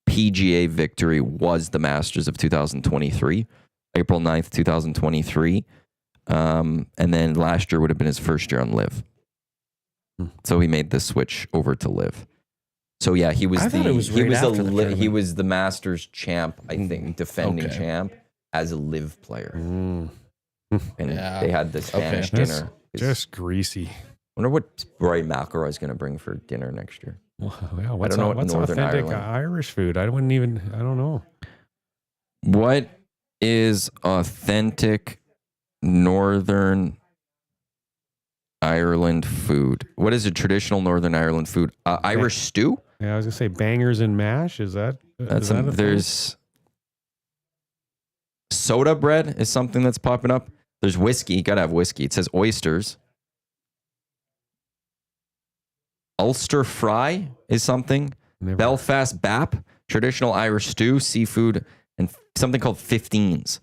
PGA victory was the Masters of 2023, April 9th, 2023. And then last year would have been his first year on LIV. So he made the switch over to LIV. So yeah, he was I thought it was right after the he tournament. was the Masters champ, I think, defending champ as a LIV player. And they had the Spanish dinner. Just greasy. Wonder what Rory McIlroy is going to bring for dinner next year. Well, yeah, what's don't know what Northern authentic Ireland. Irish food? I don't know. What is authentic Northern Ireland food? What is a traditional Northern Ireland food? Irish stew? Yeah, I was gonna say bangers and mash. Is that? That's is that a thing? there's soda bread is something that's popping up. There's whiskey. You gotta have whiskey. It says oysters. Ulster fry is something. Never- Belfast bap, traditional Irish stew, seafood, and something called 15s.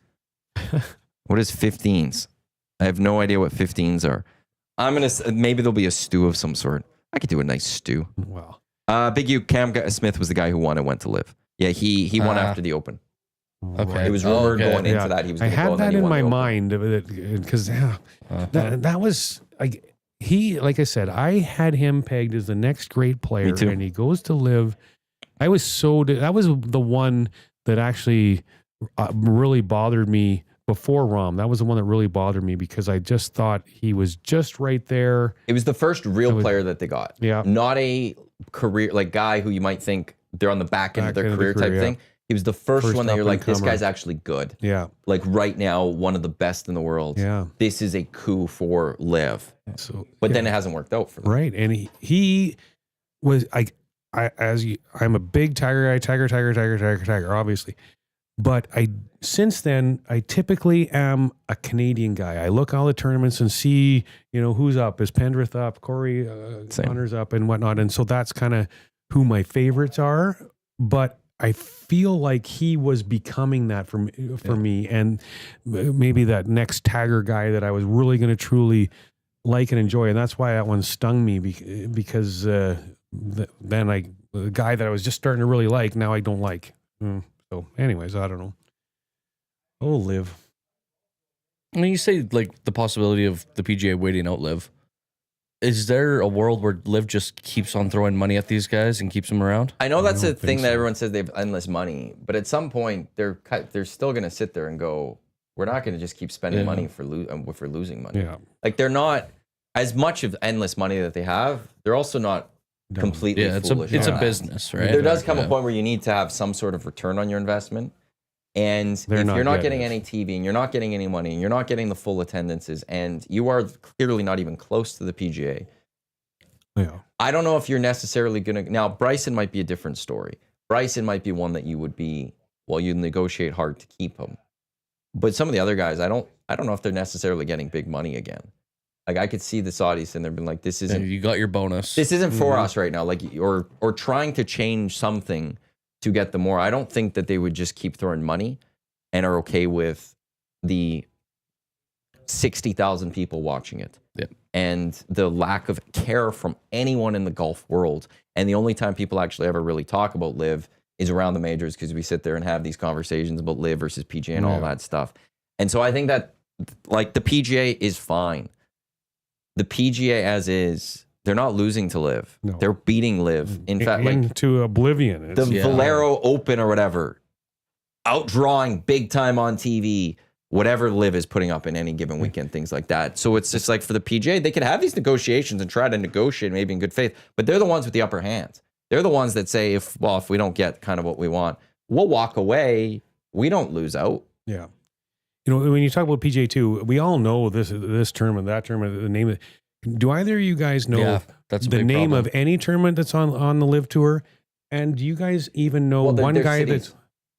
What is 15s? I have no idea what 15s are. Maybe there'll be a stew of some sort. I could do a nice stew. Wow. Big U, Cam Smith was the guy who won and went to LIV. Yeah, he won after the Open. Okay. It was rumored going into Yeah. that he was I going to go. had and then that he in won my the Open. mind because that was like like I said, I had him pegged as the next great player, Me too. and he goes to LIV. That was the one that actually really bothered me before Rom. That was the one that really bothered me because I just thought he was just right there. It was the first real player that they got. Yeah. Not a career, like guy who you might think they're on the back end of their career type thing. He was the first one that you're like, this up-and-comer. guy's actually good. Yeah. Like right now, one of the best in the world. Yeah. This is a coup for LIV. So, But then it hasn't worked out for them. right. And he was I'm a big Tiger guy, Tiger, obviously. But since then, I typically am a Canadian guy. I look at all the tournaments and see, who's up. Is Pendrith up? Corey Connor's up and whatnot. And so that's kind of who my favorites are. But I feel like he was becoming that for me. And maybe that next Tiger guy that I was really going to truly like and enjoy. And that's why that one stung me because then the guy that I was just starting to really like, now I don't like. So anyways, I don't know. Oh, LIV. I mean, you say like the possibility of the PGA waiting out LIV. Is there a world where LIV just keeps on throwing money at these guys and keeps them around? I know that's a don't think thing that so. everyone says they have endless money, but at some point they're still going to sit there and go, we're not going to just keep spending money for losing money. Yeah. Like they're not as much of endless money that they have. They're also not completely Yeah, foolish. it's a on that. business, right? There does come Yeah. a point where you need to have some sort of return on your investment. And if They're not you're not getting getting it. any TV and you're not getting any money and you're not getting the full attendances and you are clearly not even close to the PGA, Yeah. I don't know if you're necessarily going to. Now, Bryson might be a different story. Bryson might be one that you would be, you negotiate hard to keep him. But some of the other guys, I don't know if they're necessarily getting big money again. Like I could see the Saudis and they've been like, this isn't. And you got your bonus. This isn't for us right now. Like, or trying to change something to get the more. I don't think that they would just keep throwing money and are okay with the 60,000 people watching it. Yeah. And the lack of care from anyone in the golf world. And the only time people actually ever really talk about LIV is around the majors because we sit there and have these conversations about LIV versus PGA and all that stuff. And so I think that like the PGA is fine. The PGA as is, they're not losing to LIV. No. They're beating LIV. In fact, like Into oblivion. the It's, Valero Open or whatever, outdrawing big time on TV, whatever LIV is putting up in any given weekend, things like that. So it's just like for the PGA, they could have these negotiations and try to negotiate maybe in good faith, but they're the ones with the upper hand. They're the ones that say, if we don't get kind of what we want, we'll walk away. We don't lose out. Yeah. You know, when you talk about PGA too, we all know this tournament, that tournament, the name of it. Do either of you guys know that's the big name problem. of any tournament that's on the LIV Tour? And do you guys even know one guy cities.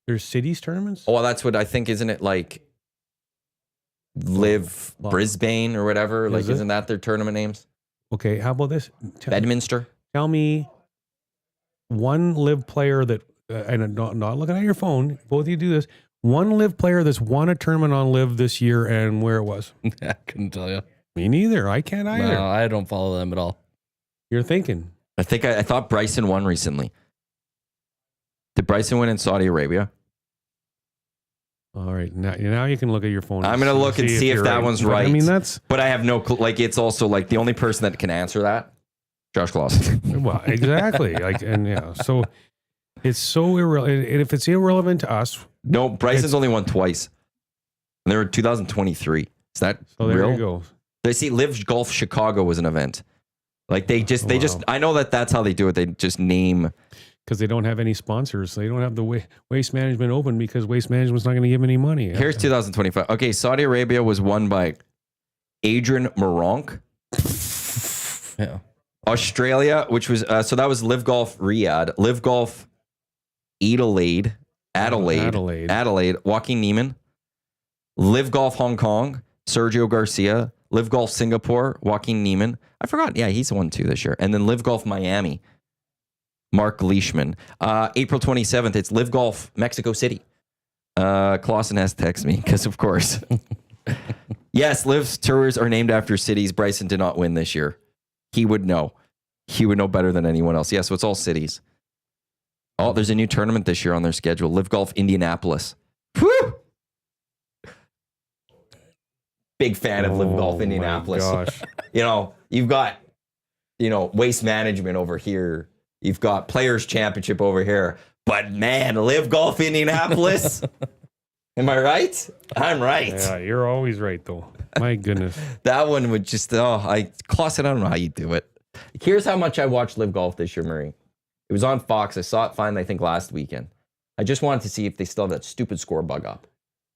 there's cities tournaments? Oh, well, that's what I think, isn't it? Like LIV Brisbane or whatever. Like, isn't that their tournament names? Okay, how about this? Bedminster. Tell me one LIV player that, and I'm not looking at your phone, both of you do this, one LIV player that's won a tournament on LIV this year and where it was. I couldn't tell you. Me neither. I can't either. No, I don't follow them at all. You're thinking. I thought Bryson won recently. Did Bryson win in Saudi Arabia? All right. Now you can look at your phone. I'm going to look and see if that one's right. I mean, but I have no clue. Like, it's also like the only person that can answer that, Josh Clausen. Well, exactly. So it's so irrelevant. And if it's irrelevant to us. No, Bryson's only won twice. And they were in 2023. Is that so there real? you go. They see LIV Golf Chicago was an event. Like they just, I know that's how they do it. They just name. Because they don't have any sponsors. They don't have the Waste Management Open because Waste Management's not going to give them any money. Here's 2025. Okay, Saudi Arabia was won by Adrian Moronk. Yeah. Australia, which was, so that was LIV Golf Riyadh. LIV Golf Adelaide. Joaquin Neiman. LIV Golf Hong Kong. Sergio Garcia. LIV Golf Singapore. Joaquin Neiman. I forgot. Yeah, he's won 2 this year. And then LIV Golf Miami. Mark Leishman. April 27th, it's LIV Golf Mexico City. Clausen has to text me because, of course. Yes, LIV tours are named after cities. Bryson did not win this year. He would know. He would know better than anyone else. Yeah, so it's all cities. Oh, there's a new tournament this year on their schedule. LIV Golf Indianapolis. Whew! Big fan of LIV Golf Indianapolis. My gosh. You've got, Waste Management over here. You've got Players Championship over here. But man, LIV Golf Indianapolis. Am I right? I'm right. Yeah, you're always right, though. My goodness. That one would just, Clausen, I don't know how you do it. Here's how much I watched LIV Golf this year, Murray. It was on Fox. I saw it finally, I think, last weekend. I just wanted to see if they still have that stupid score bug up.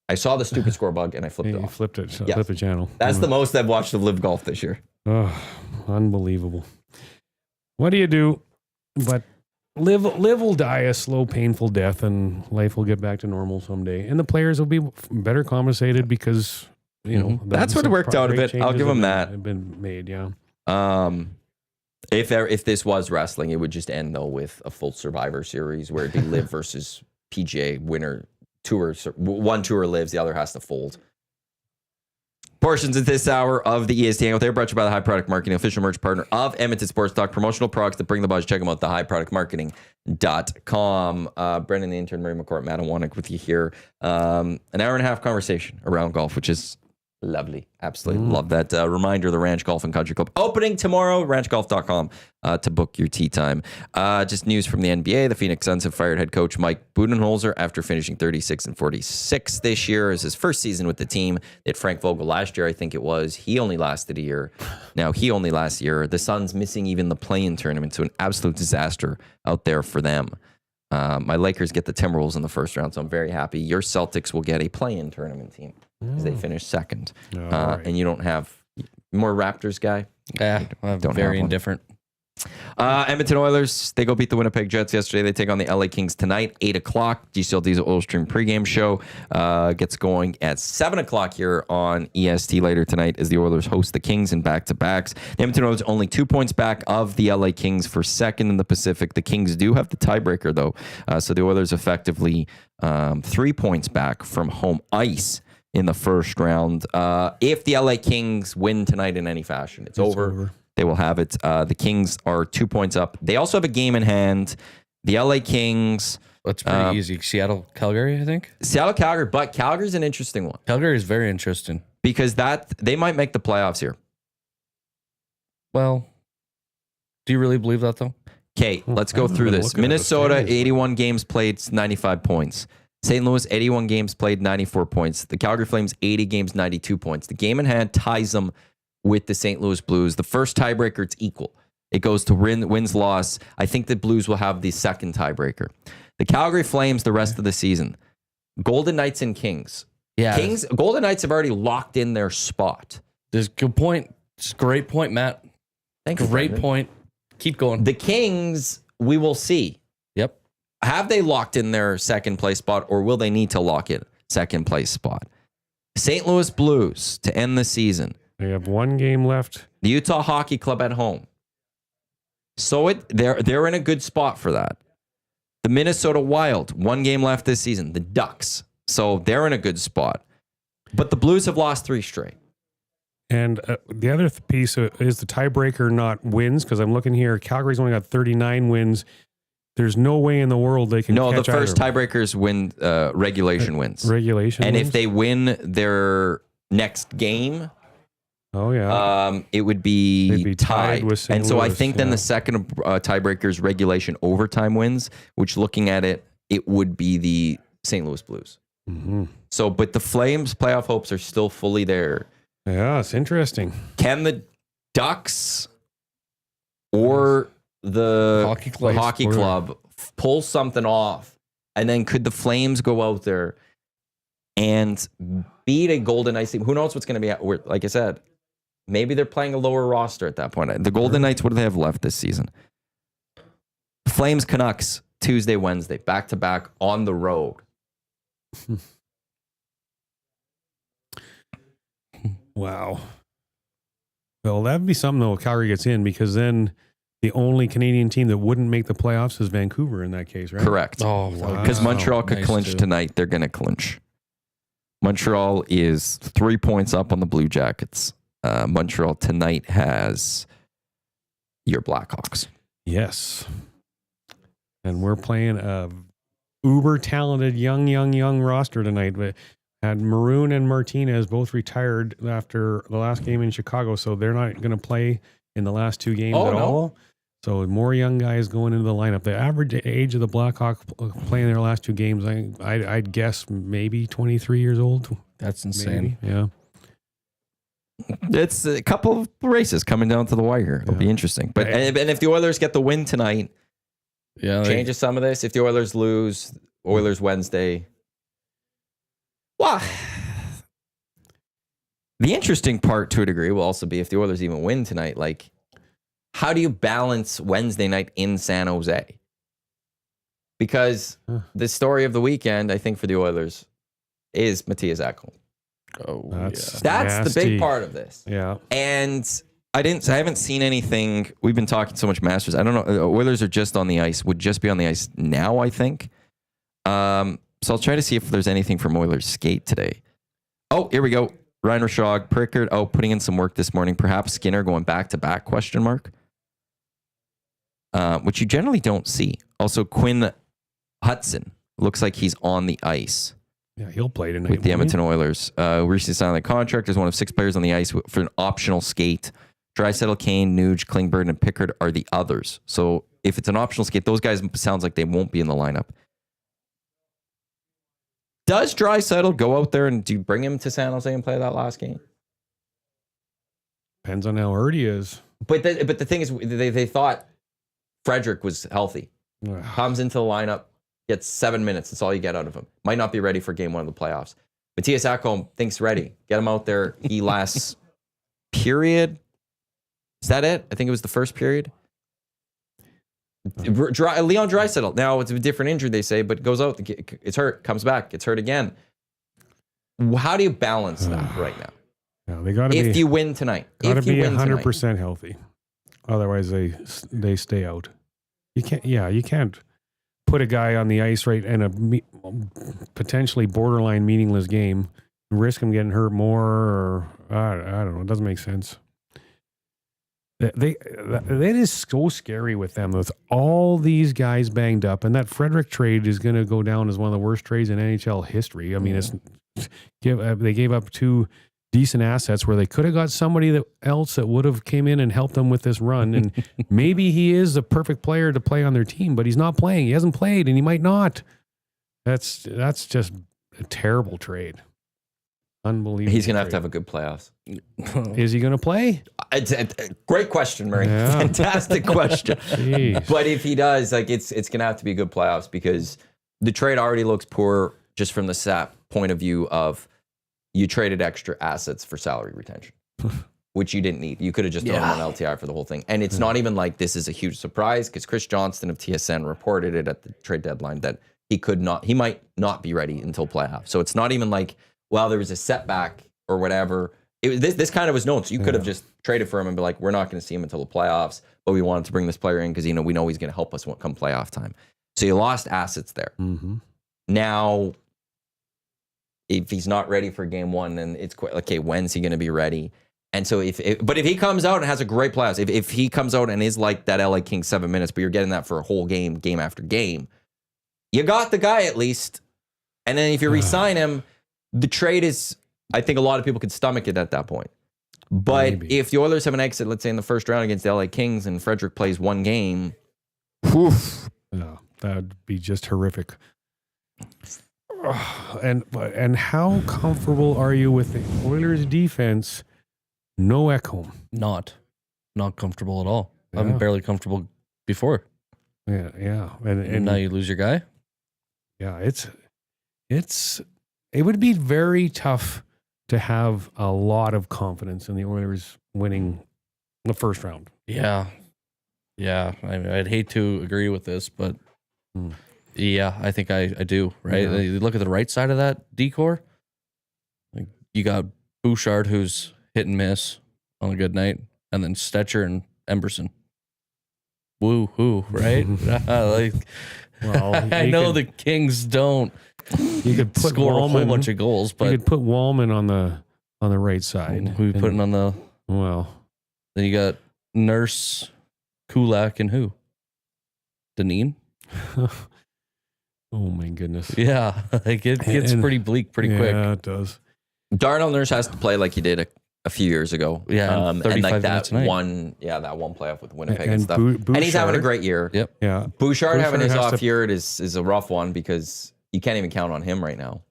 I saw the stupid score bug and I flipped it off. You flipped it. Yeah. Flip the channel. That's the most I've watched of LIV Golf this year. Oh, unbelievable. What do you do? But live will die a slow, painful death, and life will get back to normal someday. And the players will be better compensated because that's what worked out a bit. I'll give them that. Have been made, yeah. If this was wrestling, it would just end though with a full Survivor Series where it'd be LIV versus PGA winner tours. One tour lives, the other has to fold. Portions of this hour of the EST Hangout, they're brought to you by the High Product Marketing, official merch partner of Edmonton Sports Talk. Promotional products that bring the buzz. Check them out, thehighproductmarketing.com. Brendan the Intern, Rory McCourt, Matt Iwanyk with you here. An hour and a half conversation around golf, which is lovely. Absolutely love that. Reminder, the Ranch Golf and Country Club opening tomorrow, ranchgolf.com to book your tee time. Just news from the NBA. The Phoenix Suns have fired head coach Mike Budenholzer after finishing 36-46 this year as his first season with the team. They had Frank Vogel last year, I think it was. He only lasted a year. Now, he only lasts a year. The Suns missing even the play-in tournament, so an absolute disaster out there for them. My Lakers get the Timberwolves in the first round, so I'm very happy. Your Celtics will get a play-in tournament team because they finished second. Right. And you don't have more Raptors guy? Yeah, I'm very indifferent. Edmonton Oilers, they go beat the Winnipeg Jets yesterday. They take on the LA Kings tonight, 8 o'clock. GCLD's Oil Stream pregame show gets going at 7 o'clock here on EST later tonight as the Oilers host the Kings in back-to-backs. The Edmonton Oilers only 2 points back of the LA Kings for second in the Pacific. The Kings do have the tiebreaker, though. So the Oilers effectively 3 points back from home ice in the first round. If the LA Kings win tonight in any fashion, it's over. They will have it. The Kings are 2 points up. They also have a game in hand. The LA Kings. That's pretty easy. Seattle, Calgary, I think. Seattle, Calgary, but Calgary's an interesting one. Calgary is very interesting. Because they might make the playoffs here. Well, do you really believe that, though? Okay, let's go through this. Minnesota, 81 games played, 95 points. St. Louis, 81 games played, 94 points. The Calgary Flames, 80 games, 92 points. The game in hand ties them with the St. Louis Blues. The first tiebreaker, it's equal. It goes to wins-loss. I think the Blues will have the second tiebreaker. The Calgary Flames, the rest of the season. Golden Knights and Kings. Yeah. Golden Knights have already locked in their spot. There's a good point. It's a great point, Matt. Thank you, Great Brendan. point. Keep going. The Kings, we will see. Yep. Have they locked in their second place spot, or will they need to lock in second place spot? St. Louis Blues to end the season. They have one game left. The Utah Hockey Club at home. So they're in a good spot for that. The Minnesota Wild, one game left this season. The Ducks. So they're in a good spot. But the Blues have lost 3 straight. And the other piece is the tiebreaker, not wins, because I'm looking here. Calgary's only got 39 wins. There's no way in the world they can. No, the catch first either. tiebreakers win regulation wins. Regulation. And wins? if they win their next game, oh yeah, it would be, They'd be tied with St. And so I Louis, think then yeah. the second tiebreaker is regulation overtime wins, which looking at it, it would be the St. Louis Blues. Mm-hmm. So, but the Flames' playoff hopes are still fully there. Yeah, it's interesting. Can the Ducks or the hockey club pull something off? And then could the Flames go out there and beat a Golden Knights team? Who knows what's going to be at? Like I said, maybe they're playing a lower roster at that point. The Golden Knights, what do they have left this season? Flames Canucks, Tuesday, Wednesday, back-to-back on the road. Wow. Well, that'd be something though if Calgary gets in, because then the only Canadian team that wouldn't make the playoffs is Vancouver in that case, right? Correct. Oh, wow. Because Montreal could Nice clinch too. tonight. They're going to clinch. Montreal is 3 points up on the Blue Jackets. Montreal tonight has your Blackhawks. Yes. And we're playing a uber talented young roster tonight. But had Maroon and Martinez both retired after the last game in Chicago, so they're not going to play in the last 2 games at all. So more young guys going into the lineup. The average age of the Blackhawks playing their last 2 games, I'd guess maybe 23 years old. That's insane. Maybe. Yeah. It's a couple of races coming down to the wire here. It'll be interesting. But and if the Oilers get the win tonight, Yeah. changes some of this. If the Oilers lose, Oilers Wednesday. Well, the interesting part to a degree will also be if the Oilers even win tonight, like, how do you balance Wednesday night in San Jose? Because the story of the weekend, I think, for the Oilers is Matthias Ekholm. Oh, That's That's the big nasty. part of this. Yeah. And I haven't seen anything. We've been talking so much Masters. I don't know. Oilers are just on the ice, would just be on the ice now, I think. So I'll try to see if there's anything from Oilers skate today. Oh, here we go. Ryan Rishaug, Prickard. Oh, putting in some work this morning. Perhaps Skinner going back to back, ? Which you generally don't see. Also, Quinn Hudson looks like he's on the ice Yeah, he'll play tonight. with the won't he? Edmonton Oilers. Recently signed a contract as one of 6 players on the ice for an optional skate. Draisaitl, Kane, Nuge, Klingberg, and Pickard are the others. So if it's an optional skate, those guys sounds like they won't be in the lineup. Does Draisaitl go out there and do you bring him to San Jose and play that last game? Depends on how hurt he is. But the thing is, they thought Frederick was healthy. Ugh. Comes into the lineup, gets 7 minutes. That's all you get out of him. Might not be ready for game 1 of the playoffs. Matthias Ekholm thinks ready. Get him out there. He lasts period. Is that it? I think it was the first period. Leon Draisaitl. Now it's a different injury, they say, but goes out. It's hurt. Comes back. Gets hurt again. How do you balance that right now? No, they got to If be. you win tonight, Got to if you be win 100% tonight, healthy. Otherwise, they stay out. You can't. Yeah, you can't put a guy on the ice right in a potentially borderline meaningless game, risk him getting hurt more, or I don't know. It doesn't make sense. That is so scary with them, with all these guys banged up, and that Frederick trade is going to go down as one of the worst trades in NHL history. I mean, they gave up 2 decent assets where they could have got somebody else that would have came in and helped them with this run, and maybe he is the perfect player to play on their team, but he's not playing. He hasn't played, and he might not. That's just a terrible trade. Unbelievable. He's going to have a good playoffs. Is he going to play? It's a great question, Murray. Yeah. Fantastic question. Jeez. But if he does, like it's going to have to be good playoffs because the trade already looks poor just from the SAP point of view of you traded extra assets for salary retention, which you didn't need. You could have just thrown him on LTI for the whole thing. And it's not even like this is a huge surprise because Chris Johnston of TSN reported it at the trade deadline that he might not be ready until playoffs. So it's not even like, well, there was a setback or whatever. This kind of was known. So you could have just traded for him and be like, we're not going to see him until the playoffs, but we wanted to bring this player in because, we know he's going to help us come playoff time. So you lost assets there. Mm-hmm. Now, if he's not ready for game one, then it's quite, okay, when's he going to be ready? And so but if he comes out and has a great playoffs, if he comes out and is like that LA Kings 7 minutes, but you're getting that for a whole game after game, you got the guy at least. And then if you re-sign him, the trade is, I think a lot of people could stomach it at that point. But if the Oilers have an exit, let's say in the first round against the LA Kings and Frederick plays one game, yeah, that would be just horrific. And how comfortable are you with the Oilers defense? No Ekholm. Not comfortable at all. Yeah. I'm barely comfortable before. Yeah. And now you lose your guy. Yeah, it would be very tough to have a lot of confidence in the Oilers winning the first round. Yeah. I mean, I'd hate to agree with this, but yeah, I think I do. Right? Yeah. You look at the right side of that decor. Like, you got Bouchard, who's hit and miss on a good night, and then Stetcher and Emberson. Woo hoo, right? I know the Kings don't. You could put score Wallman, a whole bunch of goals, but you could put Wallman on the right side. who you putting on the? Well, Then you got Nurse, Kulak, and who? Deneen? oh my goodness. Yeah, like it gets pretty bleak pretty quick. Yeah, it does. Darnell Nurse has to play like he did a few years ago. Yeah, and 35 like minutes that a night. one playoff with Winnipeg and, And stuff. Bouchard, And he's having a great year. Yep. Yeah. Bouchard having his has off to- year is a rough one because you can't even count on him right now.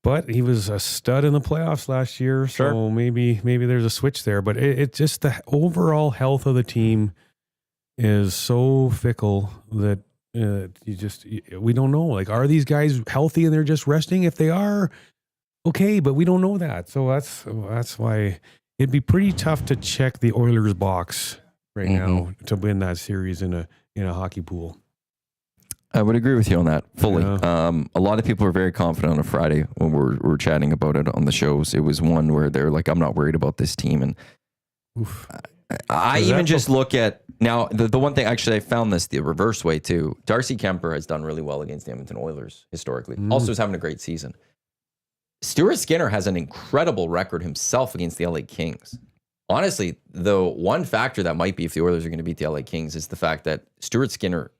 But he was a stud in the playoffs last year, Sure. so maybe there's a switch there. But it just the overall health of the team is so fickle that we don't know. Like, are these guys healthy and they're just resting? If they are, okay, but we don't know that. So that's why it'd be pretty tough to check the Oilers box right now to win that series in a hockey pool. I would agree with you on that fully. Yeah. A lot of people are very confident on a Friday when we're chatting about it on the shows. It was one where they're like, I'm not worried about this team. And Oof. I even just look at now the one thing, actually, I found this the reverse way too. Darcy Kemper has done really well against the Edmonton Oilers historically. Also is having a great season. Stuart Skinner has an incredible record himself against the LA Kings. Honestly, the one factor that might be if the Oilers are going to beat the LA Kings is the fact that Stuart Skinner,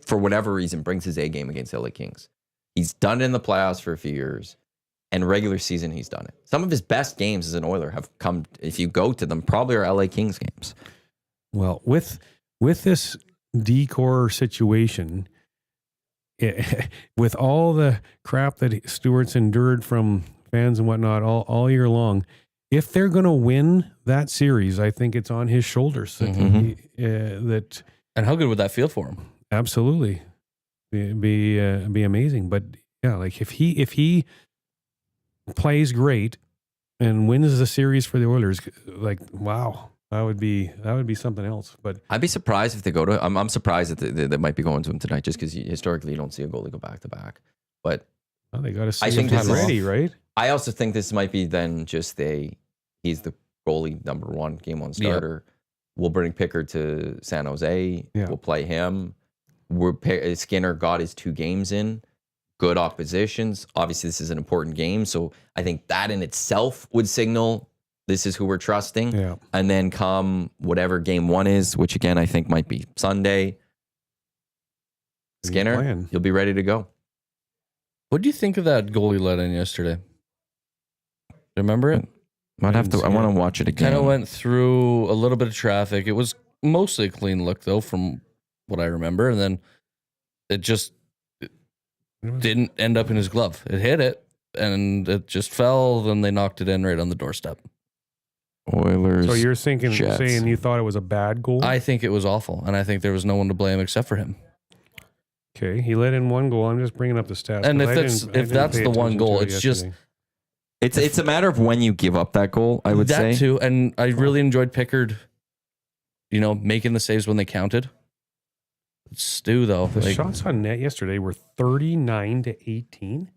for whatever reason, brings his A game against the LA Kings. He's done it in the playoffs for a few years, and regular season he's done it. Some of his best games as an Oiler have come, if you go to them, probably are LA Kings games. Well, with this decor situation, with all the crap that Stewart's endured from fans and whatnot all year long, if they're going to win that series, I think it's on his shoulders. That And how good would that feel for him? absolutely be amazing. But yeah, like if he plays great and wins the series for the Oilers, like wow. That would be something else. But I'd be surprised if they go to. I'm surprised that they might be going to him tonight, just because historically you don't see a goalie go back to back. But well, they got to see I think him this is- ready, right? I also think this might be then just he's the goalie number one, game one starter. We'll bring Pickard to San Jose. Yeah. We'll play him. Skinner got his 2 games in. Good oppositions. Obviously, this is an important game, so I think that in itself would signal this is who we're trusting. Yeah. And then come whatever game 1 is, which again I think might be Sunday. He's Skinner, playing. you'll be ready to go. What do you think of that goalie let in yesterday? Remember it? Might have to. I want to watch it again. Kind of went through a little bit of traffic. It was mostly a clean look, though, from what I remember. And then it just didn't end up in his glove. It hit it, and it just fell. Then they knocked it in right on the doorstep. Oilers. So you're saying you thought it was a bad goal? I think it was awful, and I think there was no one to blame except for him. Okay, he let in one goal. I'm just bringing up the stats. And 'cause if that's pay the one attention goal, to it it's just yesterday. It's a matter of when you give up that goal, I would say. that too. And I really enjoyed Pickard, making the saves when they counted. Stu though, The shots on net yesterday were 39-18.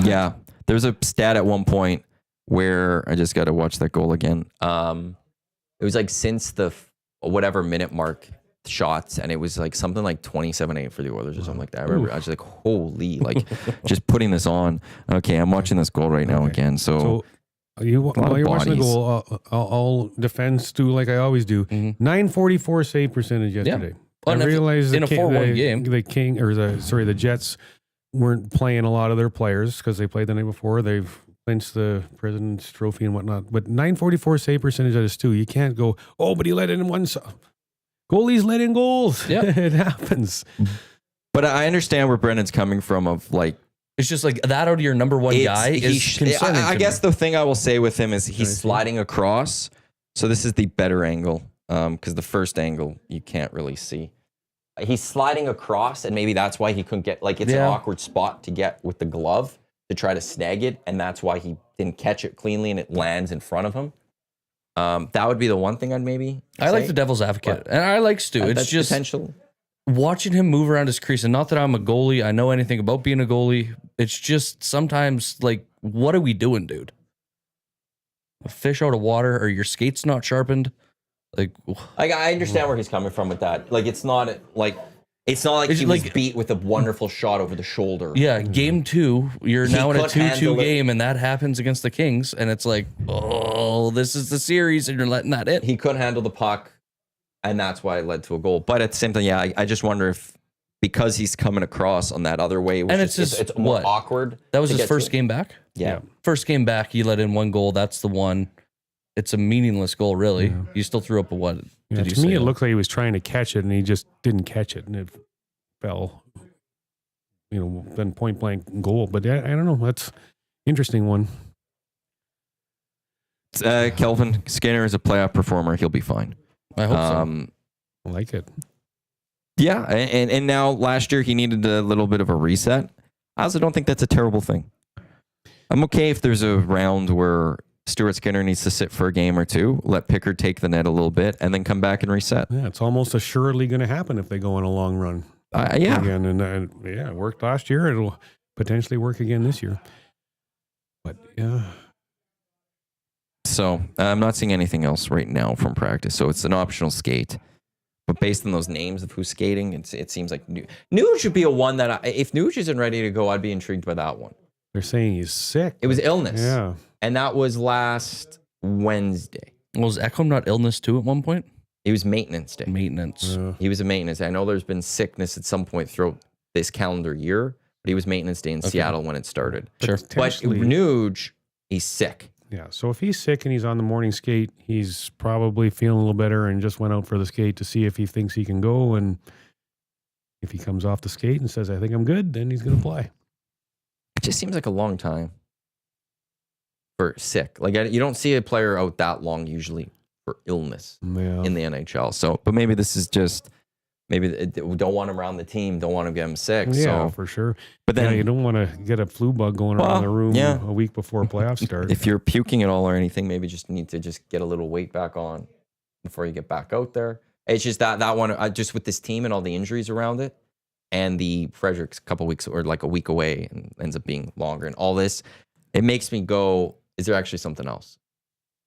Yeah. There's a stat at one point where I just got to watch that goal again. It was like since the whatever minute mark shots, and it was like something like 27-8 for the Oilers or something like that. I remember I was like, holy, like just putting this on. Okay, I'm watching this goal right now again. So while you're watching the goal, I'll defend Stu like I always do. 944 save percentage yesterday. Well, I realized in a 4-1 game, the Jets weren't playing a lot of their players because they played the night before. They've clinched the President's Trophy and whatnot. But 944 save percentage out of Stu. You can't go, but he let in one. Goalies let in goals. Yeah, it happens. But I understand where Brendan's coming from of like, it's just like that out of your number one guy is concerning. I guess the thing I will say with him is he's sliding across. So this is the better angle because the first angle you can't really see. He's sliding across, and maybe that's why he couldn't get, like, it's an awkward spot to get with the glove to try to snag it, and that's why he didn't catch it cleanly and it lands in front of him. That would be the one thing I'd maybe I like the devil's advocate, and I like Stu. It's just potential. Watching him move around his crease, and not that I'm a goalie, I know anything about being a goalie. It's just sometimes like, what are we doing, dude? A fish out of water, or your skate's not sharpened? Like I understand where he's coming from with that. Like it's not like he was beat with a wonderful shot over the shoulder. Yeah, game 2, you're now in a 2-2 game, it. and that happens against the Kings, and it's like, this is the series, and you're letting that in. He couldn't handle the puck, and that's why it led to a goal. But at the same time, I just wonder if because he's coming across on that other way, and it's more awkward. That was his first game back? Yeah. First game back, he let in one goal. That's the one. It's a meaningless goal, really. Yeah. You still threw up a what? To me, it looked like he was trying to catch it, and he just didn't catch it, and it fell. Then point blank goal. But I don't know. That's interesting one. Kelvin Skinner is a playoff performer. He'll be fine. I hope so. I like it. Yeah, and now last year he needed a little bit of a reset. I also don't think that's a terrible thing. I'm okay if there's a round where Stuart Skinner needs to sit for a game or two, let Pickard take the net a little bit, and then come back and reset. Yeah, it's almost assuredly going to happen if they go on a long run. Yeah. Again, and it worked last year. It'll potentially work again this year. But yeah. So I'm not seeing anything else right now from practice. So it's an optional skate. But based on those names of who's skating, it seems like Nuge should be a one that if Nuge isn't ready to go, I'd be intrigued by that one. They're saying he's sick. It was illness. Yeah. And that was last Wednesday. Was Ekholm not illness too at one point? It was maintenance day. Maintenance. He was a maintenance day. I know there's been sickness at some point throughout this calendar year, but he was maintenance day in Seattle when it started. Sure. But Nuge, he's sick. Yeah. So if he's sick and he's on the morning skate, he's probably feeling a little better and just went out for the skate to see if he thinks he can go. And if he comes off the skate and says, I think I'm good, then he's going to play. It just seems like a long time for sick. Like you don't see a player out that long usually for illness in the NHL. So, but maybe this is just we don't want him around the team, don't want to get him sick. Yeah, so. for sure. But then you don't want to get a flu bug going around the room a week before playoffs start. If you're puking at all or anything, maybe just need to just get a little weight back on before you get back out there. It's just that one, just with this team and all the injuries around it, and the Fredericks a couple weeks or like a week away and ends up being longer, and all this, it makes me go, is there actually something else?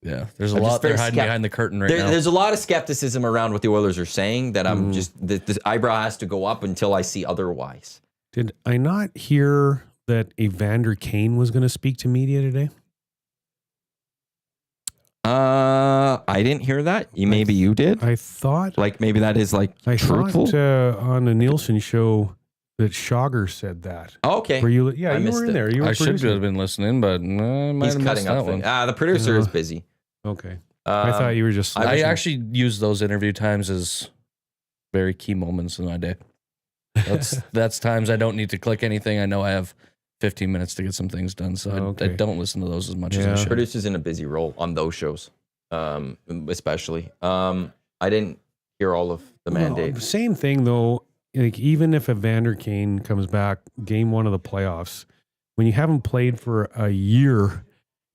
Yeah, there's a lot there hiding behind the curtain now. There's a lot of skepticism around what the Oilers are saying that I'm just, the eyebrow has to go up until I see otherwise. Did I not hear that Evander Kane was going to speak to media today? I didn't hear that. Maybe you did. I thought. Like maybe that is like truthful. Thought on the Nielsen show that Schauger said that. Oh, okay. Were you? Yeah, you were in there. You were I should have been listening, but I might have missed that one. The producer is busy. Okay. I thought you were just. I actually use those interview times as very key moments in my day. That's times I don't need to click anything. I know I have 15 minutes to get some things done, so I don't listen to those as much as I should. Producer's in a busy role on those shows, especially. I didn't hear all of the mandate. Same thing though. Like even if Evander Kane comes back game 1 of the playoffs, when you haven't played for a year,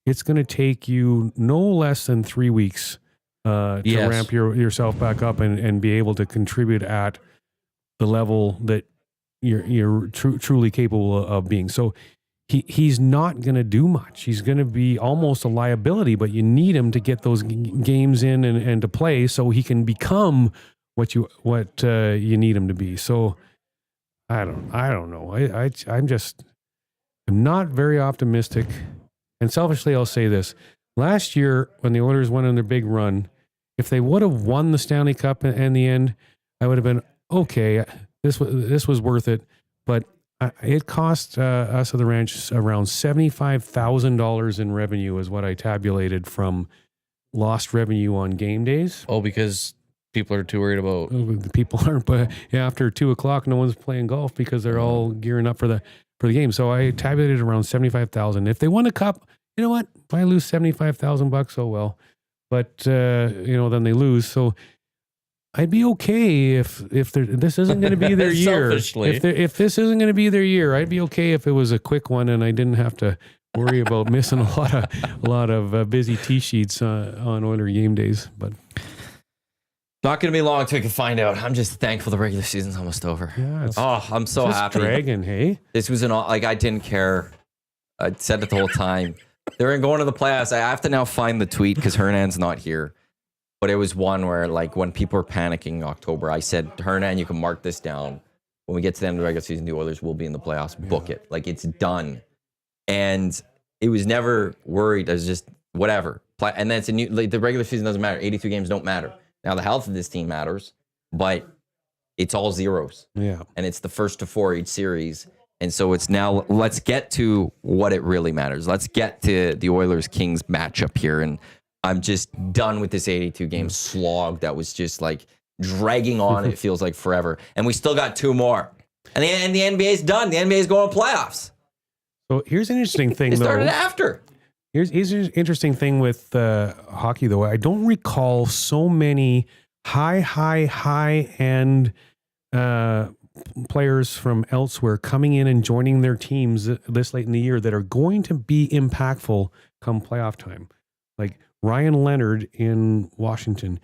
it's going to take you no less than 3 weeks to ramp yourself back up and be able to contribute at the level that you're truly capable of being. So he's not going to do much. He's going to be almost a liability, but you need him to get those games in and to play so he can become what you need him to be. So I don't know. I'm not very optimistic. And selfishly, I'll say this: last year when the Oilers went on their big run, if they would have won the Stanley Cup in the end, I would have been okay. This was worth it, but it cost us at the ranch around $75,000 in revenue, is what I tabulated from lost revenue on game days. Oh, because people are too worried about. The people aren't, but after 2:00, no one's playing golf because they're all gearing up for the game. So I tabulated around $75,000. If they won a cup, you know what? If I lose $75,000, oh well. But then they lose. So I'd be okay if this isn't going to be their year. If this isn't going to be their year, I'd be okay if it was a quick one and I didn't have to worry about missing a lot of busy tee sheets on Oiler game days. But not going to be long till we can find out. I'm just thankful the regular season's almost over. Yeah, I'm so happy. Dragon, hey? This was I didn't care. I said it the whole time. They're going to the playoffs. I have to now find the tweet because Hernan's not here. But it was one where, like, when people were panicking in October, I said, Hernan, you can mark this down. When we get to the end of the regular season, the Oilers will be in the playoffs. Book it. Like, it's done. And it was never worried. I was just, whatever. And then the regular season doesn't matter. 82 games don't matter. Now, the health of this team matters, but it's all zeros. Yeah. And it's the first to 4 each series. And so it's now, let's get to what it really matters. Let's get to the Oilers-Kings matchup here. And I'm just done with this 82 game slog that was just like dragging on. It feels like forever. And we still got 2 more. And the NBA's done. The NBA's going to playoffs. So here's an interesting thing, It started after. Here's an interesting thing with hockey, though. I don't recall so many high-end players from elsewhere coming in and joining their teams this late in the year that are going to be impactful come playoff time. Like Ryan Leonard in Washington.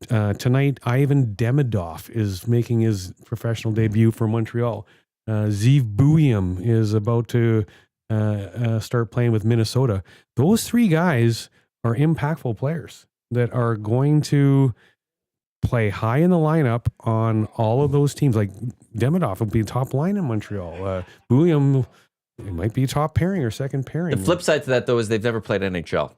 Tonight, Ivan Demidov is making his professional debut for Montreal. Zeev Buium is about to start playing with Minnesota. Those 3 guys are impactful players that are going to play high in the lineup on all of those teams. Like Demidov will be top line in Montreal. Buium, it might be top pairing or second pairing. The flip side to that, though, is they've never played NHL.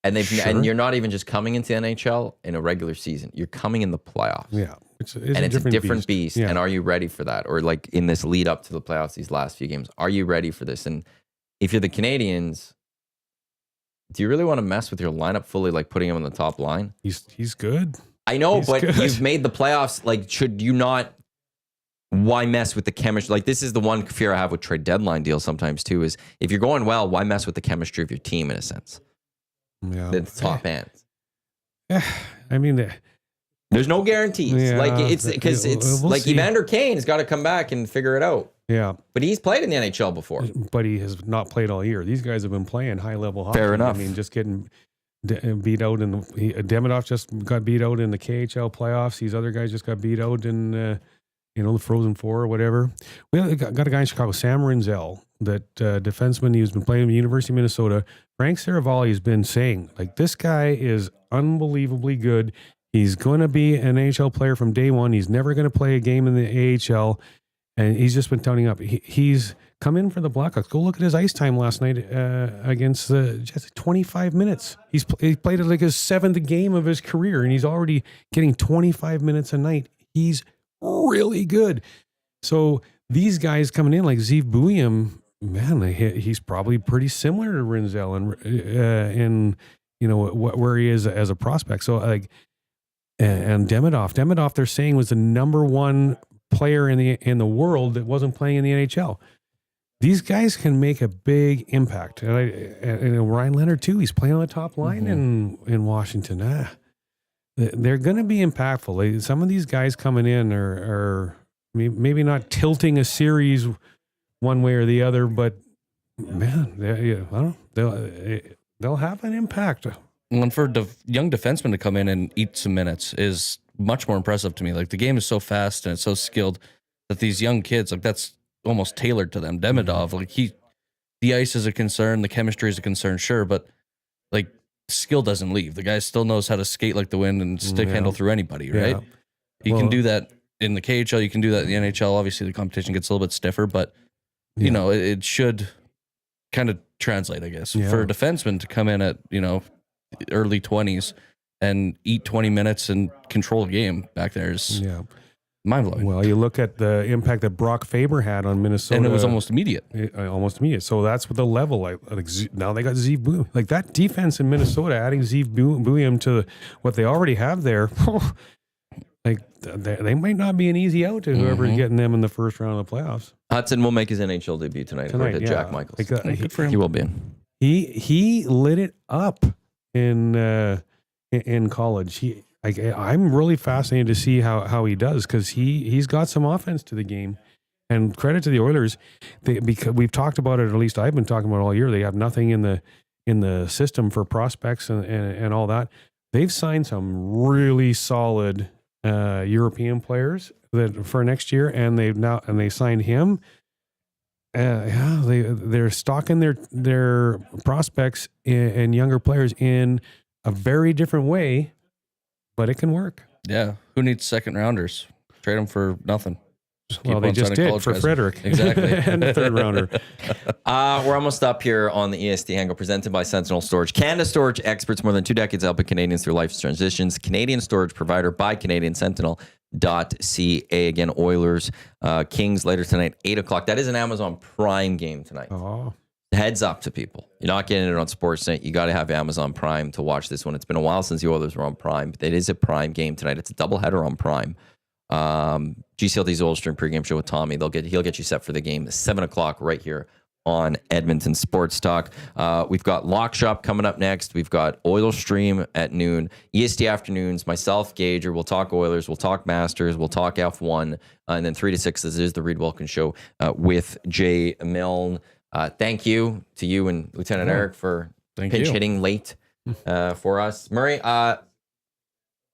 And and you're not even just coming into NHL in a regular season. You're coming in the playoffs. Yeah. It's a different beast. Yeah. And are you ready for that? Or like in this lead up to the playoffs, these last few games, are you ready for this? And if you're the Canadians, do you really want to mess with your lineup fully, like putting him on the top line? He's good. I know, He's but good. You've made the playoffs. Like, should you not? Why mess with the chemistry? Like, this is the one fear I have with trade deadline deals sometimes too. Is if you're going well, why mess with the chemistry of your team in a sense? Yeah, the top end. I mean, there's no guarantees. Yeah, like it's because we'll like see. Evander Kane has got to come back and figure it out. Yeah, but he's played in the NHL before. But he has not played all year. These guys have been playing high level hockey. Fair enough. I mean, just getting beat out in Demidov just got beat out in the KHL playoffs. These other guys just got beat out in the Frozen Four or whatever. We got a guy in Chicago, Sam Rinzel, that defenseman. He's been playing at the University of Minnesota. Frank Saravalli has been saying, like, this guy is unbelievably good. He's going to be an NHL player from day one. He's never going to play a game in the AHL. And he's just been toning up. He's come in for the Blackhawks. Go look at his ice time last night against the Jets. 25 minutes. He played it like his 7th game of his career, and he's already getting 25 minutes a night. He's really good. So these guys coming in like Zeev Buium, man, he's probably pretty similar to Rinzel and where he is as a prospect. So like, and Demidov, they're saying was the number 1 player in the world that wasn't playing in the NHL. These guys can make a big impact. And Ryan Leonard too. He's playing on the top line in Washington. They're going to be impactful. Some of these guys coming in are maybe not tilting a series one way or the other, but man, they'll have an impact. And for young defensemen to come in and eat some minutes is much more impressive to me. Like, the game is so fast and it's so skilled that these young kids, like, that's almost tailored to them. Demidov, like, the ice is a concern, the chemistry is a concern, sure, but like, skill doesn't leave. The guy still knows how to skate like the wind and stick handle through anybody, right? You can do that in the KHL, you can do that in the NHL. Obviously, the competition gets a little bit stiffer, but you know, it should kind of translate, I guess, for a defenseman to come in at, you know, early 20s and eat 20 minutes and control a game back there is mind-blowing. Well, you look at the impact that Brock Faber had on Minnesota. And it was almost immediate. So that's what the level, like now they got Zeev Bouillon. Like, that defense in Minnesota, adding Zeev Bouillon to what they already have there, like, they might not be an easy out to whoever's getting them in the first round of the playoffs. Hudson will make his NHL debut tonight according to Jack Michaels. Good for him. He will be in. He lit it up in college. I'm really fascinated to see how he does, because he's got some offense to the game. And credit to the Oilers, because we've talked about it, or at least I've been talking about it all year. They have nothing in the system for prospects and all that. They've signed some really solid European players that for next year, and they signed him. They're stocking their prospects and younger players in a very different way. But it can work. Yeah. Who needs second rounders? Trade them for nothing. Well, they just did for Frederick. Exactly. And a third rounder. We're almost up here on the EST Hangout, presented by Sentinel Storage. Canada Storage experts, more than 2 decades helping Canadians through life's transitions. Canadian storage provider by Canadian Sentinel.ca. Again, Oilers, Kings later tonight, 8 o'clock. That is an Amazon Prime game tonight. Oh. Heads up to people. You're not getting it on Sportsnet. You got to have Amazon Prime to watch this one. It's been a while since the Oilers were on Prime, but it is a Prime game tonight. It's a doubleheader on Prime. GCLT's Oil Stream pregame show with Tommy. He'll get you set for the game. 7 o'clock right here on Edmonton Sports Talk. We've got Lock Shop coming up next. We've got Oil Stream at noon. EST afternoons. Myself, Gager. We'll talk Oilers. We'll talk Masters. We'll talk F1. And then 3 to 6, this is the Reed Wilkins Show with Jay Milne. Thank you to you and Lieutenant Eric for pinch hitting late for us. Murray,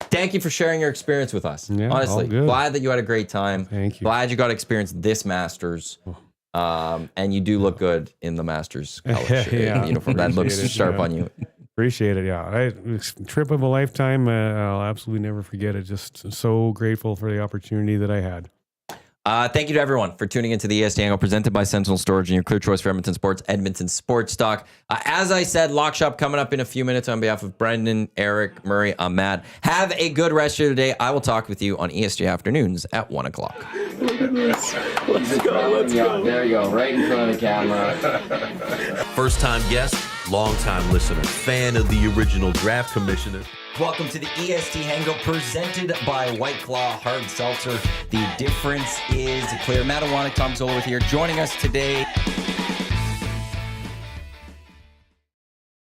thank you for sharing your experience with us. Yeah, honestly, glad that you had a great time. Thank you. Glad you got to experience this Masters. And you do look good in the Masters colors uniform. That looks sharp on you. Appreciate it. Yeah, trip of a lifetime. I'll absolutely never forget it. Just so grateful for the opportunity that I had. Thank you to everyone for tuning into the EST Hangout, presented by Sentinel Storage and your clear choice for Edmonton Sports, Edmonton Sports Talk. As I said, Lock Shop coming up in a few minutes. On behalf of Brendan, Eric, Murray, I'm Matt. Have a good rest of your day. I will talk with you on EST afternoons at 1 o'clock. Look at this. Let's go. There you go, right in front of the camera. First-time guest, long-time listener, fan of the original draft commissioner. Welcome to the EST Hangout, presented by White Claw Hard Seltzer. The difference is clear. Matt Iwanyk, Tom Zola with here, joining us today.